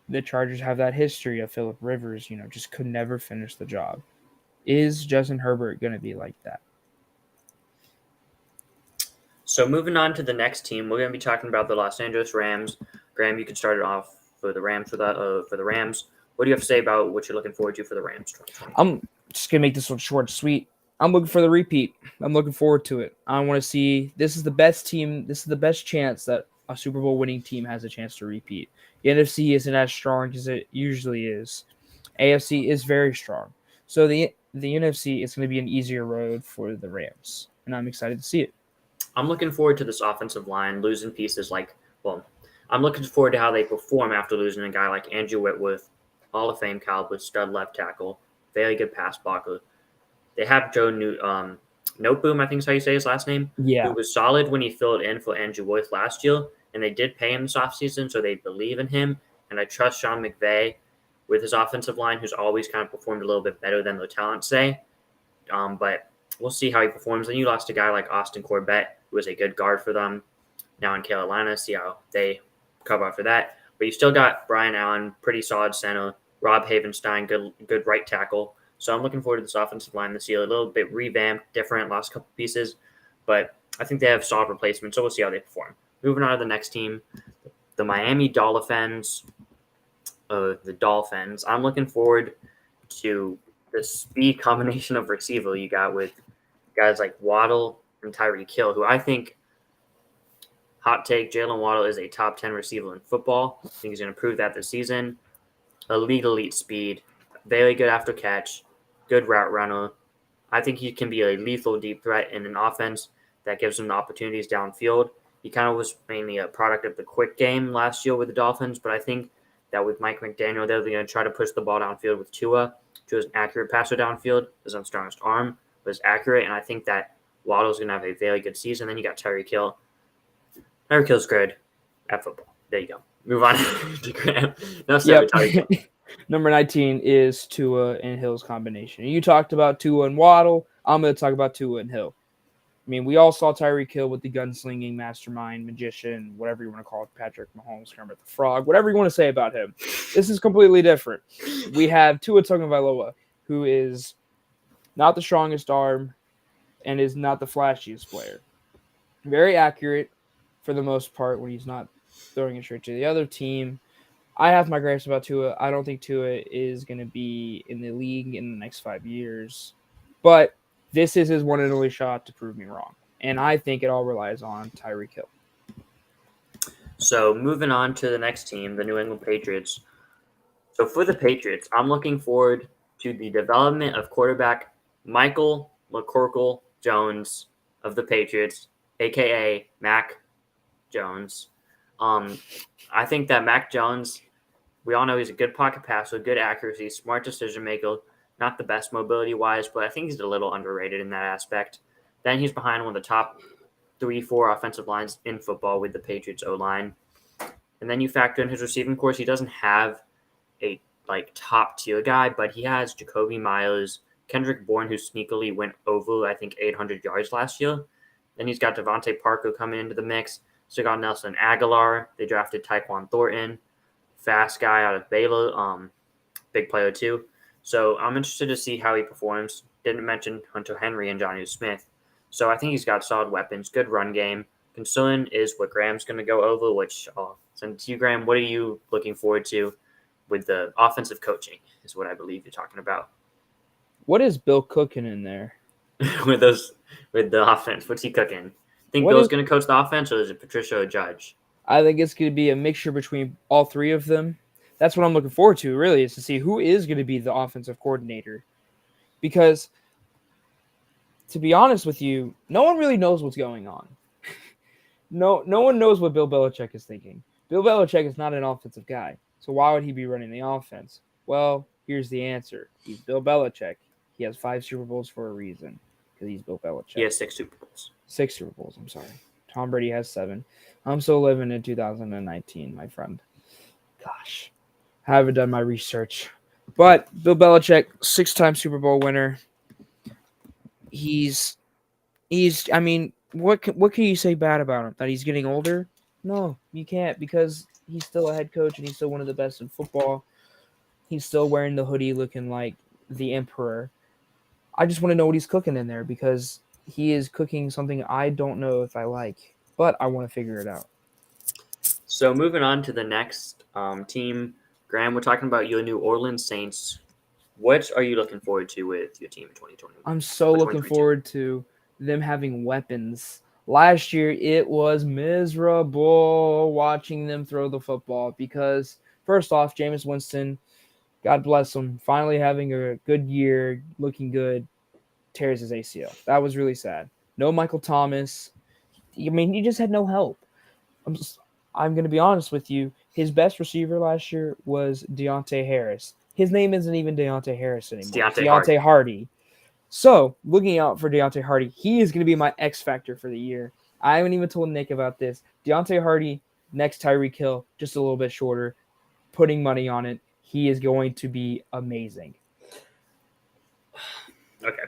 the Chargers have that history of Phillip Rivers, just could never finish the job. Is Justin Herbert going to be like that? So moving on to the next team, we're going to be talking about the Los Angeles Rams. Graham, you can start it off for the Rams. For the Rams, what do you have to say about what you're looking forward to for the Rams 2020? I'm just going to make this one short and sweet. I'm looking for the repeat. I'm looking forward to it. I want to see, this is the best team. This is the best chance that a Super Bowl winning team has a chance to repeat. The NFC isn't as strong as it usually is. AFC is very strong. So the NFC is going to be an easier road for the Rams, and I'm excited to see it. I'm looking forward to this offensive line losing pieces I'm looking forward to how they perform after losing a guy like Andrew Whitworth, Hall of Fame caliber stud left tackle, very good pass blocker. They have Joe Noteboom, I think is how you say his last name. Yeah. Who was solid when he filled in for Andrew Whitworth last year, and they did pay him this offseason, so they believe in him. And I trust Sean McVay with his offensive line, who's always kind of performed a little bit better than the talent say. But we'll see how he performs. Then you lost a guy like Austin Corbett, who was a good guard for them now in Carolina. See how they cover up for that. But you still got Brian Allen, pretty solid center. Rob Havenstein, good right tackle. So I'm looking forward to this offensive line this year. A little bit revamped, different, lost a couple pieces. But I think they have solid replacements, so we'll see how they perform. Moving on to the next team, the Miami Dolphins. The Dolphins. I'm looking forward to the speed combination of receiver you got with guys like Waddle and Tyreek Hill, who I think, hot take, Jaylen Waddle is a top 10 receiver in football. I think he's going to prove that this season. Elite speed, very good after catch, good route runner. I think he can be a lethal deep threat in an offense that gives him the opportunities downfield. He kind of was mainly a product of the quick game last year with the Dolphins, but I think that with Mike McDaniel, they're going to try to push the ball downfield with Tua. Tua's an accurate passer downfield. His strongest arm was accurate, and I think that Waddle's going to have a very good season. Then you got Tyreek Hill. Tyreek Hill's good at football. There you go. Move on to Graham. Number 19 is Tua and Hill's combination. You talked about Tua and Waddle. I'm going to talk about Tua and Hill. I mean, we all saw Tyreek Hill with the gunslinging mastermind, magician, whatever you want to call it, Patrick Mahomes, Kermit the Frog, whatever you want to say about him. This is completely different. We have Tua Tagovailoa, who is not the strongest arm and is not the flashiest player. Very accurate for the most part when he's not throwing it straight to the other team. I have my gripes about Tua. I don't think Tua is going to be in the league in the next 5 years. But this is his one and only shot to prove me wrong. And I think it all relies on Tyreek Hill. So moving on to the next team, the New England Patriots. So for the Patriots, I'm looking forward to the development of quarterback Michael McCorkle Jones of the Patriots, a.k.a. Mac Jones. I think that Mac Jones, we all know he's a good pocket passer, good accuracy, smart decision maker, not the best mobility-wise, but I think he's a little underrated in that aspect. Then he's behind one of the top 3-4 offensive lines in football with the Patriots O-line. And then you factor in his receiving course. He doesn't have a top-tier guy, but he has Jacoby Myers, Kendrick Bourne, who sneakily went over, I think, 800 yards last year. Then he's got Devontae Parker coming into the mix. So got Nelson Aguilar. They drafted Tyquan Thornton, fast guy out of Baylor, big player too. So I'm interested to see how he performs. Didn't mention Hunter Henry and Johnny Smith. So I think he's got solid weapons, good run game. Concern is what Graham's going to go over, which since you, Graham, what are you looking forward to with the offensive coaching is what I believe you're talking about. What is Bill cooking in there? with the offense, what's he cooking? Think Bill's going to coach the offense, or is it Patricia or Judge? I think it's going to be a mixture between all three of them. That's what I'm looking forward to, really, is to see who is going to be the offensive coordinator. Because, to be honest with you, no one really knows what's going on. No one knows what Bill Belichick is thinking. Bill Belichick is not an offensive guy. So why would he be running the offense? Well, here's the answer. He's Bill Belichick. He has 5 Super Bowls for a reason because he's Bill Belichick. He has 6 Super Bowls. 6 Super Bowls, I'm sorry. Tom Brady has 7. I'm still living in 2019, my friend. Gosh, I haven't done my research. But Bill Belichick, 6-time Super Bowl winner. I mean, what can you say bad about him? That he's getting older? No, you can't, because he's still a head coach and he's still one of the best in football. He's still wearing the hoodie looking like the emperor. I just want to know what he's cooking in there, because he is cooking something I don't know if I like, but I want to figure it out. So moving on to the next team, Graham, we're talking about your New Orleans Saints. What are you looking forward to with your team in 2020? I'm so looking forward to them having weapons. Last year, it was miserable watching them throw the football because, first off, Jameis Winston, God bless him, finally having a good year, looking good, tears his ACL. That was really sad. No Michael Thomas. I mean, he just had no help. I'm going to be honest with you. His best receiver last year was Deontay Harris. His name isn't even Deontay Harris anymore. It's Deontay Hardy. So, looking out for Deontay Hardy, he is going to be my X factor for the year. I haven't even told Nick about this. Deontay Hardy, next Tyreek Hill, just a little bit shorter. Putting money on it. He is going to be amazing. Okay.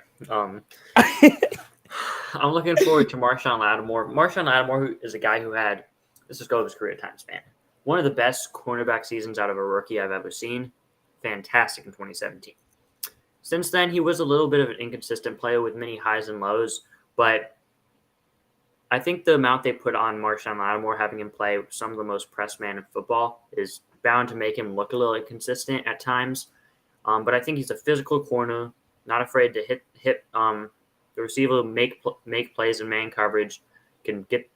I'm looking forward to Marshawn Lattimore. Marshawn Lattimore, who is a guy who had, let's just go over his career time span, one of the best cornerback seasons out of a rookie I've ever seen. Fantastic in 2017. Since then, he was a little bit of an inconsistent player with many highs and lows, but I think the amount they put on Marshawn Lattimore, having him play some of the most pressed man in football, is bound to make him look a little inconsistent at times. But I think he's a physical corner, not afraid to hit the receiver, make plays in man coverage, can get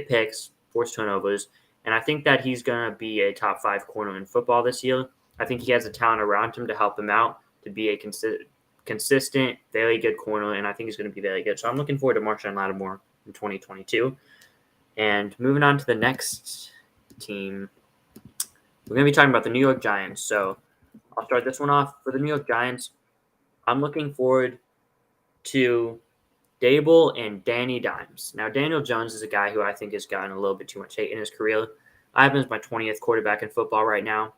picks, force turnovers, and I think that he's going to be a top 5 corner in football this year. I think he has the talent around him to help him out, to be a consistent, very good corner, and I think he's going to be very good. So I'm looking forward to Marshawn Lattimore in 2022. And moving on to the next team, we're going to be talking about the New York Giants. So I'll start this one off. For the New York Giants, I'm looking forward to Dable and Danny Dimes. Now, Daniel Jones is a guy who I think has gotten a little bit too much hate in his career. I have him as my 20th quarterback in football right now.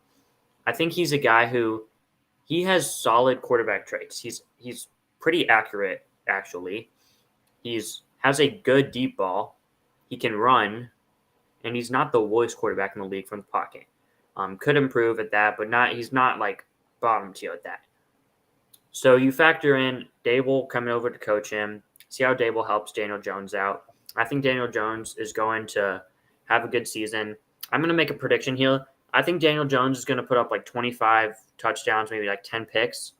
I think he's a guy who he has solid quarterback traits. He's pretty accurate, actually. Has a good deep ball. He can run, and he's not the worst quarterback in the league from the pocket. Could improve at that, but he's not like bottom tier at that. So you factor in Dable coming over to coach him, see how Dable helps Daniel Jones out. I think Daniel Jones is going to have a good season. I'm going to make a prediction here. I think Daniel Jones is going to put up like 25 touchdowns, maybe like 10 picks,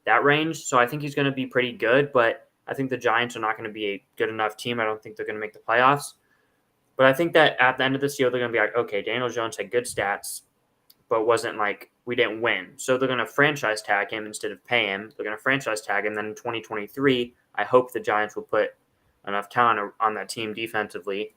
that range. So I think he's going to be pretty good, but I think the Giants are not going to be a good enough team. I don't think they're going to make the playoffs. But I think that at the end of this year, they're going to be like, okay, Daniel Jones had good stats, but wasn't like we didn't win. So they're going to franchise tag him instead of pay him. They're going to franchise tag him. Then in 2023, I hope the Giants will put enough talent on that team defensively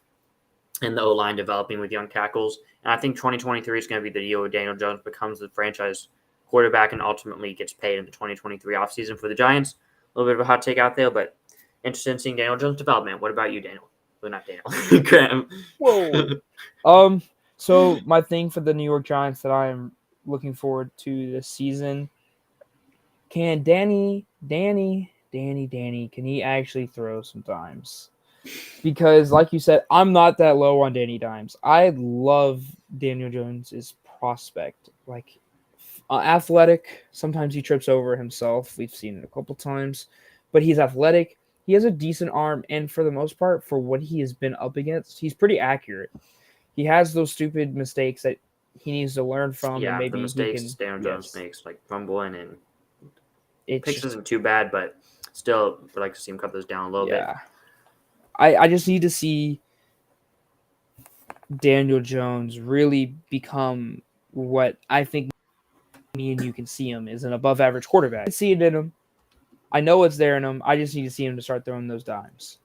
and the O-line developing with young tackles. And I think 2023 is going to be the year where Daniel Jones becomes the franchise quarterback and ultimately gets paid in the 2023 offseason for the Giants. A little bit of a hot take out there, but interested in seeing Daniel Jones' development. What about you, Daniel? Well, not Daniel. Graham. Whoa. So my thing for the New York Giants that I am looking forward to this season, can Danny, can he actually throw sometimes? Because, like you said, I'm not that low on Danny Dimes. I love Daniel Jones' prospect. Like, athletic. Sometimes he trips over himself. We've seen it a couple times. But he's athletic. He has a decent arm. And for the most part, for what he has been up against, he's pretty accurate. He has those stupid mistakes that he needs to learn from. Yeah, and maybe the mistakes Daniel Jones makes, like fumbling and picks isn't too bad, but still, I'd like to see him cut those down a little bit. I just need to see Daniel Jones really become what I think me and you can see him is an above-average quarterback. I can see it in him. I know it's there in him. I just need to see him to start throwing those dimes.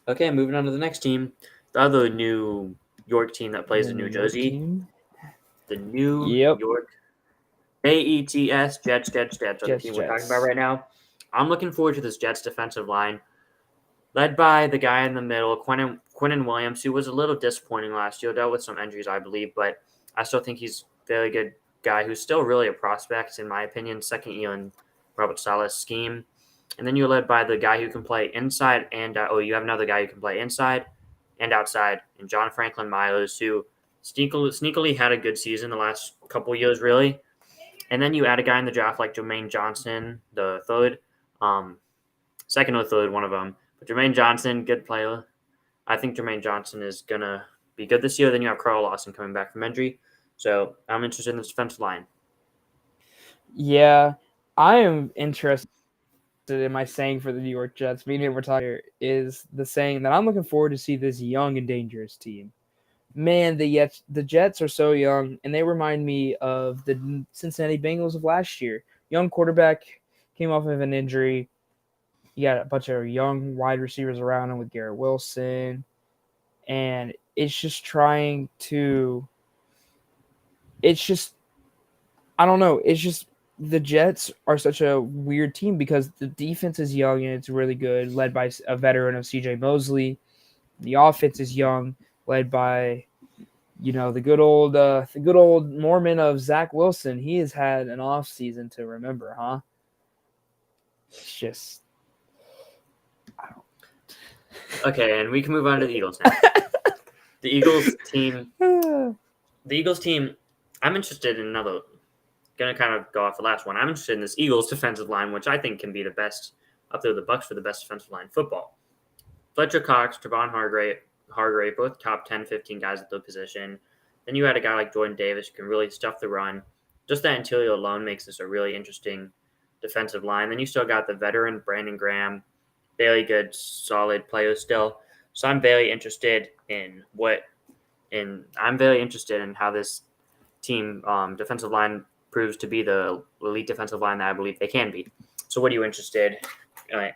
Okay, moving on to the next team. The other New York team that plays in New Jersey. the New Yep. York Jets are the team we're talking about right now. I'm looking forward to this Jets defensive line, led by the guy in the middle, Quinnen Williams, who was a little disappointing last year, dealt with some injuries, I believe, but I still think he's a very good guy who's still really a prospect, in my opinion, second year in Robert Saleh's scheme. And then you're led by the guy who can play inside and you have another guy who can play inside and outside, and John Franklin Myers, who sneakily had a good season the last couple years, really. And then you add a guy in the draft like Jermaine Johnson, the third, second or third, one of them. But Jermaine Johnson, good player. I think Jermaine Johnson is going to be good this year. Then you have Carl Lawson coming back from injury. So I'm interested in this defensive line. Yeah, I am interested in my saying for the New York Jets. Meaning we're talking here is the saying that I'm looking forward to see this young and dangerous team. Man, the Jets are so young, and they remind me of the Cincinnati Bengals of last year. Young quarterback came off of an injury. You got a bunch of young wide receivers around him with Garrett Wilson, and it's just I don't know. It's just the Jets are such a weird team because the defense is young and it's really good, led by a veteran of C.J. Mosley. The offense is young, led by, the good old Mormon of Zach Wilson. He has had an off season to remember, huh? It's just, Okay, and we can move on to the Eagles now. The Eagles team. I'm interested in another. Going to kind of go off the last one. I'm interested in this Eagles defensive line, which I think can be the best up there with the Bucs for the best defensive line in football. Fletcher Cox, Trevon Hargrave, both top 10, 15 guys at their position. Then you had a guy like Jordan Davis who can really stuff the run. Just that interior alone makes this a really interesting defensive line. Then you still got the veteran Brandon Graham, very good, solid player still. So I'm very interested in how this team defensive line proves to be the elite defensive line that I believe they can be. So what are you interested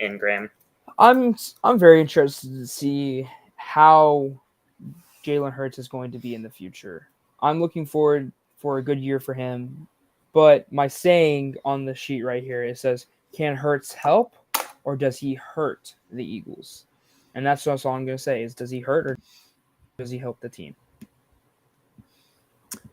in, Graham? I'm very interested to see how Jalen Hurts is going to be in the future. I'm looking forward for a good year for him. But my saying on the sheet right here, it says, can Hurts help or does he hurt the Eagles? And that's all I'm going to say is, does he hurt or does he help the team?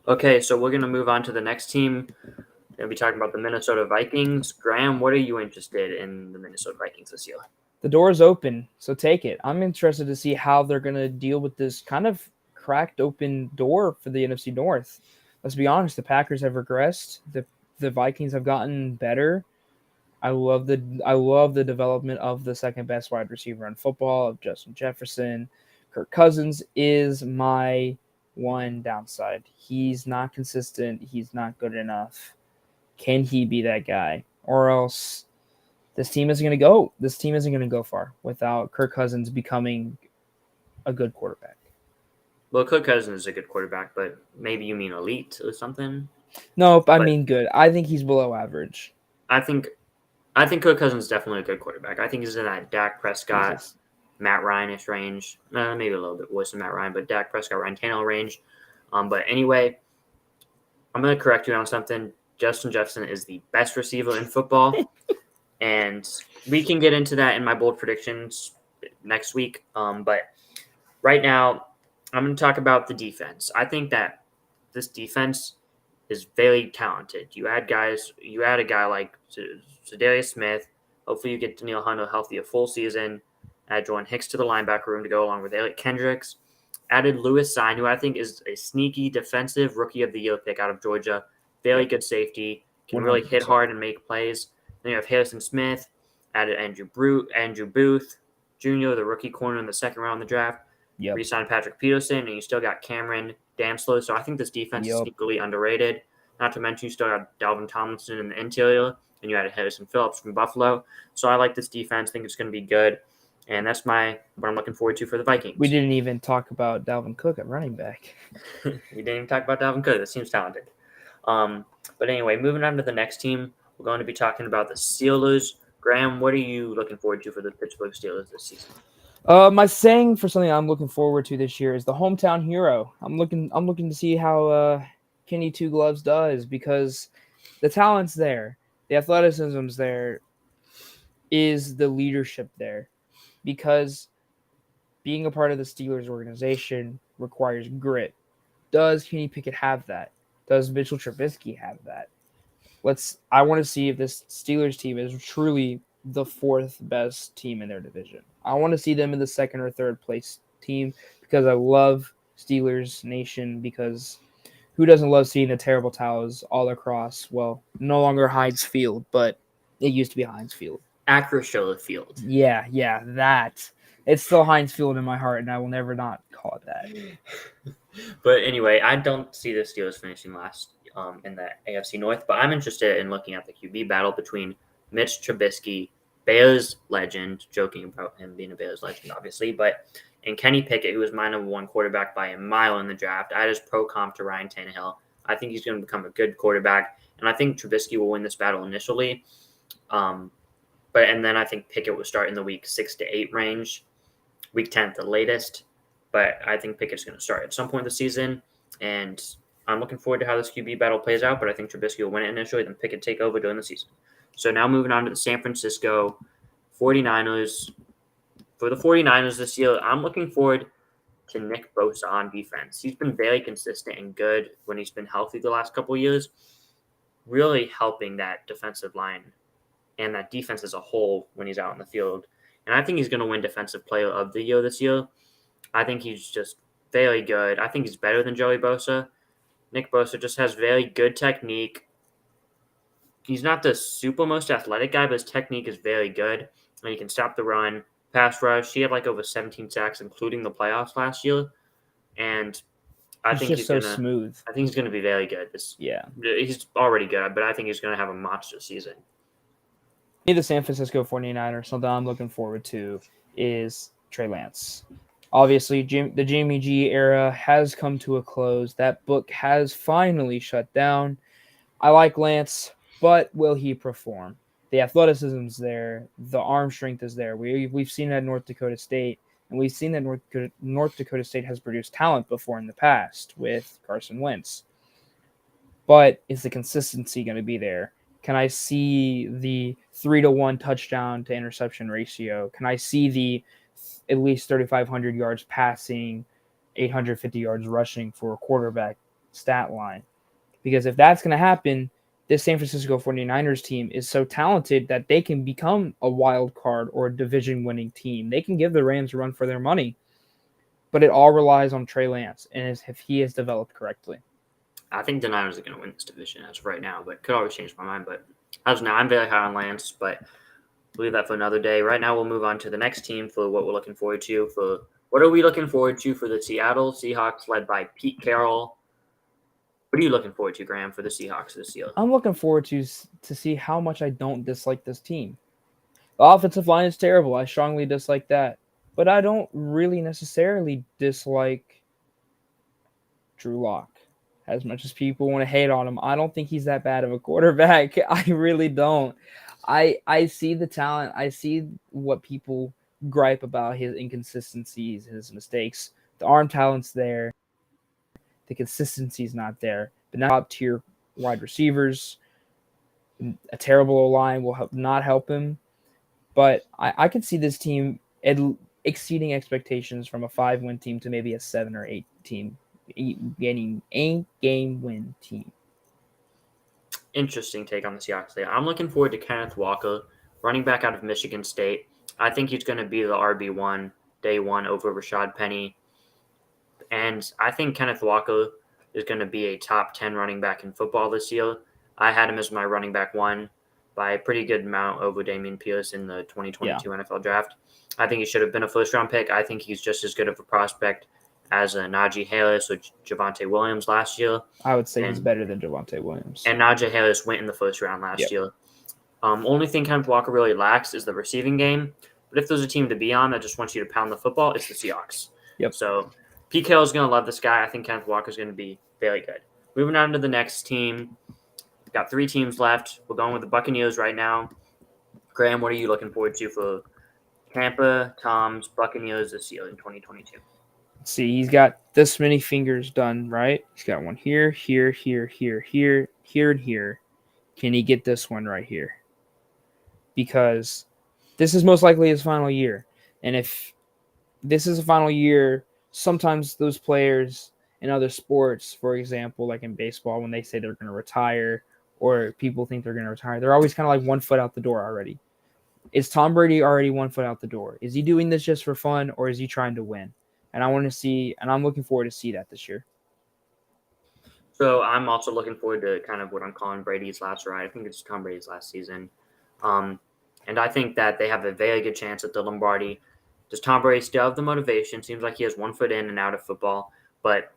Okay, so we're going to move on to the next team. We're going to be talking about the Minnesota Vikings. Graham, what are you interested in the Minnesota Vikings this year? The door is open, so take it. I'm interested to see how they're going to deal with this kind of cracked open door for the NFC North. Let's be honest, the Packers have regressed. The Vikings have gotten better. I love the development of the second best wide receiver in football, of Justin Jefferson. Kirk Cousins is my one downside. He's not consistent. He's not good enough. Can he be that guy? Or else this team isn't going to go far without Kirk Cousins becoming a good quarterback. Well, Kirk Cousins is a good quarterback, but maybe you mean elite or something? Nope, I mean good. I think he's below average. I think Kirk Cousins is definitely a good quarterback. I think he's in that Dak Prescott, Matt Ryan-ish range. Maybe a little bit worse than Matt Ryan, but Dak Prescott, Ryan Tannehill range. But anyway, I'm going to correct you on something. Justin Jefferson is the best receiver in football. And we can get into that in my bold predictions next week. But right now, I'm going to talk about the defense. I think that this defense is very talented. You add a guy like Za'Darius Smith. Hopefully you get Danielle Hunter healthy a full season. Add Jordan Hicks to the linebacker room to go along with Eric Kendricks. Added Lewis Cine, who I think is a sneaky defensive rookie of the year pick out of Georgia. Very good safety. Can really hit hard and make plays. Then you have Harrison Smith. Added Andrew Booth Jr., the rookie corner in the second round of the draft. Yep. Re-signed Patrick Peterson, and you still got Cameron Damslow. So I think this defense is equally underrated. Not to mention you still got Dalvin Tomlinson in the interior, and you added Harrison Phillips from Buffalo. So I like this defense. I think it's going to be good. And that's what I'm looking forward to for the Vikings. We didn't even talk about Dalvin Cook at running back. We didn't even talk about Dalvin Cook. That seems talented. But anyway, moving on to the next team, we're going to be talking about the Steelers. Graham, what are you looking forward to for the Pittsburgh Steelers this season? My saying for something I'm looking forward to this year is the hometown hero. I'm looking to see how Kenny Two Gloves does, because the talent's there, the athleticism's there, is the leadership there, because being a part of the Steelers organization requires grit. Does Kenny Pickett have that? Does Mitchell Trubisky have that? I want to see if this Steelers team is truly the fourth best team in their division. I want to see them in the second or third place team, because I love Steelers Nation, because who doesn't love seeing the terrible towels all across, well, no longer Heinz Field, but it used to be Heinz Field. Acrisure Field. Yeah, that. It's still Heinz Field in my heart, and I will never not call it that. But anyway, I don't see the Steelers finishing last in the AFC North, but I'm interested in looking at the QB battle between Mitch Trubisky, Bears legend, joking about him being a Bears legend, obviously, and Kenny Pickett, who was my number one quarterback by a mile in the draft. I just pro-comp to Ryan Tannehill. I think he's going to become a good quarterback, and I think Trubisky will win this battle initially. And then I think Pickett will start in the week 6 to 8 range, week 10 at the latest. But I think Pickett's going to start at some point this season, and I'm looking forward to how this QB battle plays out. But I think Trubisky will win it initially, then Pickett take over during the season. So now moving on to the San Francisco 49ers. For the 49ers this year, I'm looking forward to Nick Bosa on defense. He's been very consistent and good when he's been healthy the last couple of years, really helping that defensive line and that defense as a whole when he's out in the field. And I think he's going to win Defensive Player of the Year this year. I think he's just very good. I think he's better than Joey Bosa. Nick Bosa just has very good technique. He's not the super most athletic guy, but his technique is very good. And he can stop the run, pass rush. He had like over 17 sacks, including the playoffs last year. And I think he's so smooth. I think he's going to be very good. He's already good, but I think he's going to have a monster season. The San Francisco 49ers, something I'm looking forward to is Trey Lance. Obviously, the Jimmy G era has come to a close. That book has finally shut down. I like Lance, but will he perform? The athleticism's there. The arm strength is there. We've seen that at North Dakota State, and we've seen that North Dakota State has produced talent before in the past with Carson Wentz. But is the consistency going to be there? Can I see the 3-to-1 touchdown to interception ratio? Can I see the at least 3,500 yards passing, 850 yards rushing for a quarterback stat line? Because if that's going to happen, this San Francisco 49ers team is so talented that they can become a wild card or a division-winning team. They can give the Rams a run for their money, but it all relies on Trey Lance and if he is developed correctly. I think the Niners are going to win this division as of right now, but could always change my mind. But as of now, I'm very high on Lance, but we'll leave that for another day. Right now, we'll move on to the next team for what we're looking forward to. What are we looking forward to for the Seattle Seahawks, led by Pete Carroll? What are you looking forward to, Graham, for the Seahawks this year? I'm looking forward to see how much I don't dislike this team. The offensive line is terrible. I strongly dislike that. But I don't really necessarily dislike Drew Lock. As much as people want to hate on him, I don't think he's that bad of a quarterback. I really don't. I see the talent. I see what people gripe about, his inconsistencies, his mistakes. The arm talent's there. The consistency's not there. But now top-tier wide receivers, a terrible O-line will not help him. But I can see this team exceeding expectations from a 5-win team to maybe a 7 or 8 team. Getting a game-win team. Interesting take on the Seahawks there. I'm looking forward to Kenneth Walker, running back out of Michigan State. I think he's going to be the RB1 day one over Rashad Penny. And I think Kenneth Walker is going to be a top 10 running back in football this year. I had him as my running back one by a pretty good amount over Damien Peales in the 2022 NFL draft. I think he should have been a first-round pick. I think he's just as good of a prospect as Najee Harris or Javonte Williams last year. I would say he's better than Javonte Williams. And Najee Harris went in the first round last year. Only thing Kenneth Walker really lacks is the receiving game. But if there's a team to be on that just wants you to pound the football, it's the Seahawks. Yep. So Pete Carroll's going to love this guy. I think Kenneth Walker's going to be very good. Moving on to the next team. We've got 3 teams left. We're going with the Buccaneers right now. Graham, what are you looking forward to for Tampa, Tom's, Buccaneers this year in 2022? See, he's got this many fingers done, right? He's got one here, here, here, here, here, here, and here. Can he get this one right here? Because this is most likely his final year. And if this is a final year, sometimes those players in other sports, for example, like in baseball, when they say they're going to retire or people think they're going to retire, they're always kind of like 1 foot out the door already. Is Tom Brady already 1 foot out the door? Is he doing this just for fun or is he trying to win? And I want to see, and I'm looking forward to see that this year. So I'm also looking forward to kind of what I'm calling Brady's last ride. I think it's Tom Brady's last season. And I think that they have a very good chance at the Lombardi. Does Tom Brady still have the motivation? Seems like he has 1 foot in and out of football. But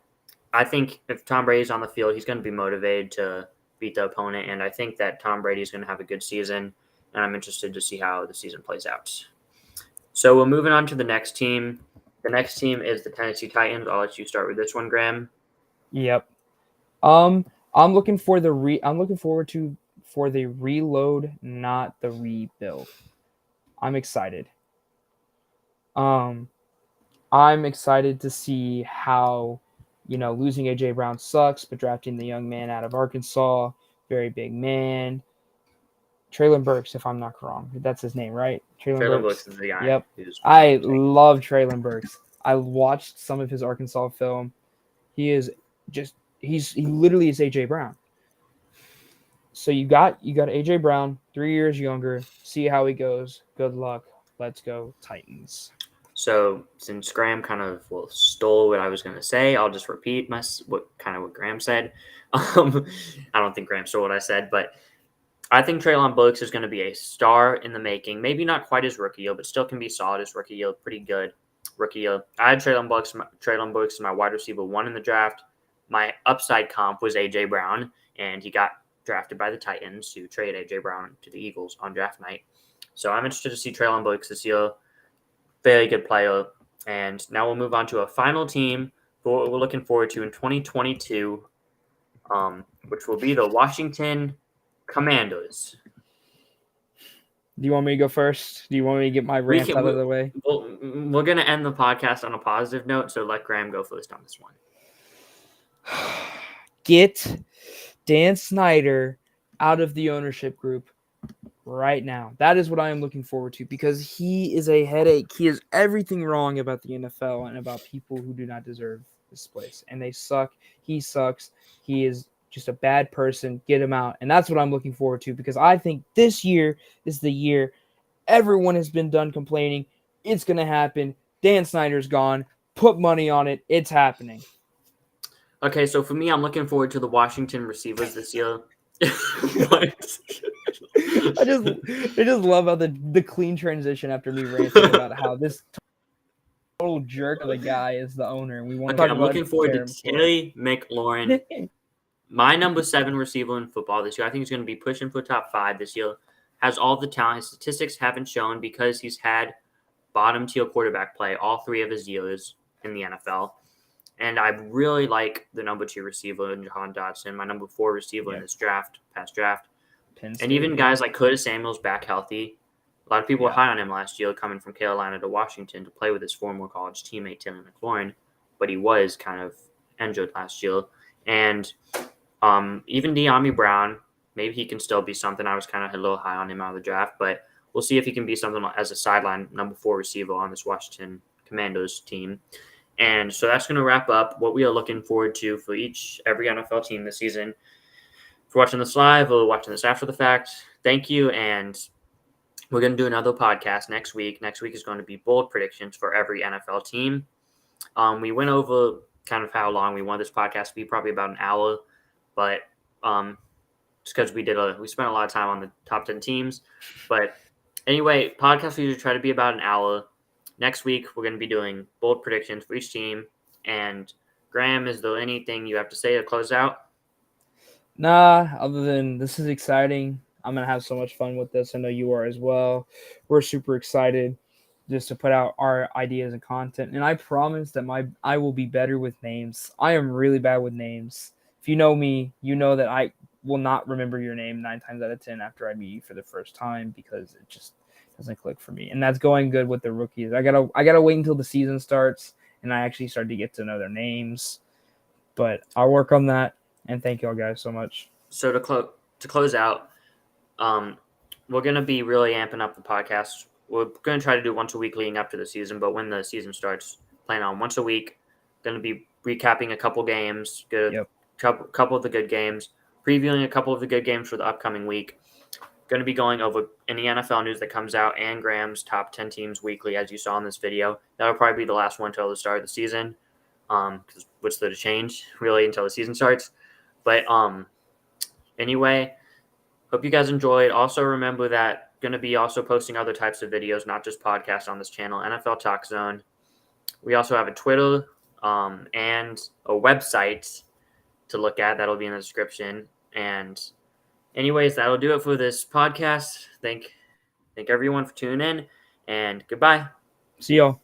I think if Tom Brady's on the field, he's going to be motivated to beat the opponent. And I think that Tom Brady is going to have a good season. And I'm interested to see how the season plays out. So we're moving on to the next team. The next team is the Tennessee Titans. I'll let you start with this one, Graham. Yep. I'm looking for the reload, not the rebuild. I'm excited. I'm excited to see how, losing A.J. Brown sucks, but drafting the young man out of Arkansas, very big man. Treylon Burks, if I'm not wrong. That's his name, right? Treylon Burks is the guy. Yep. I love Treylon Burks. I watched some of his Arkansas film. He literally is A.J. Brown. So you got A.J. Brown, 3 years younger. See how he goes. Good luck. Let's go Titans. So since Graham kind of stole what I was going to say, I'll just repeat what Graham said. I don't think Graham stole what I said, but I think Treylon Burks is going to be a star in the making. Maybe not quite as rookie year, but still can be solid as rookie year. Pretty good rookie year. I had Treylon Burks as my wide receiver 1 in the draft. My upside comp was A.J. Brown, and he got drafted by the Titans, who traded A.J. Brown to the Eagles on draft night. So I'm interested to see Treylon Burks this year. Very good player. And now we'll move on to a final team for what we're looking forward to in 2022, which will be the Washington Commandos. Do you want me to go first? Do you want me to get my rant out of the way? We're going to end the podcast on a positive note, so let Graham go first on this one. Get Dan Snyder out of the ownership group right now. That is what I am looking forward to because he is a headache. He is everything wrong about the NFL and about people who do not deserve this place. And they suck. He sucks. He is just a bad person. Get him out. And that's what I'm looking forward to because I think this year is the year everyone has been done complaining. It's going to happen. Dan Snyder's gone. Put money on it. It's happening. Okay, so for me, I'm looking forward to the Washington receivers this year. What? I just love how the clean transition after me ranting about how this total jerk of a guy is the owner. And we want to talk I'm about looking forward to Terry McLaurin, my number 7 receiver in football this year. I think he's going to be pushing for top 5 this year. Has all the talent. His statistics haven't shown because he's had bottom tier quarterback play all 3 of his years in the NFL. And I really like the number 2 receiver in Jahan Dotson, my number 4 receiver in this past draft. And even guys like Curtis Samuel's back healthy. A lot of people were high on him last year coming from Carolina to Washington to play with his former college teammate, Terry McLaurin. But he was kind of injured last year. And even De'Ami Brown, maybe he can still be something. I was kind of a little high on him out of the draft. But we'll see if he can be something as a sideline number 4 receiver on this Washington Commandos team. And so that's going to wrap up what we are looking forward to for every NFL team this season. For watching this live or watching this after the fact, thank you. And we're going to do another podcast next week. Next week is going to be bold predictions for every NFL team. We went over kind of how long we want this podcast to be, probably about an hour. But just because we spent a lot of time on the top 10 teams. But anyway, podcasts usually try to be about an hour. Next week, we're going to be doing bold predictions for each team. And Graham, is there anything you have to say to close out? Nah, other than this is exciting. I'm going to have so much fun with this. I know you are as well. We're super excited just to put out our ideas and content. And I promise that I will be better with names. I am really bad with names. If you know me, you know that I will not remember your name 9 times out of 10 after I meet you for the first time because it just doesn't click for me. And that's going good with the rookies. I gotta wait until the season starts and I actually started to get to know their names. But I'll work on that, and thank y'all guys so much. So to close out, we're going to be really amping up the podcast. We're going to try to do once a week leading up to the season, but when the season starts, plan on once a week. Going to be recapping a couple games, couple of the good games, previewing a couple of the good games for the upcoming week. Going to be going over any NFL news that comes out and Graham's top 10 teams weekly, as you saw in this video. That'll probably be the last one until the start of the season, because what's there to change really until the season starts. But anyway, hope you guys enjoyed. Also remember that going to be also posting other types of videos, not just podcasts on this channel, NFL Talk Zone. We also have a Twitter and a website to look at. That'll be in the description. And anyways, that'll do it for this podcast. Thank everyone for tuning in, and goodbye. See y'all.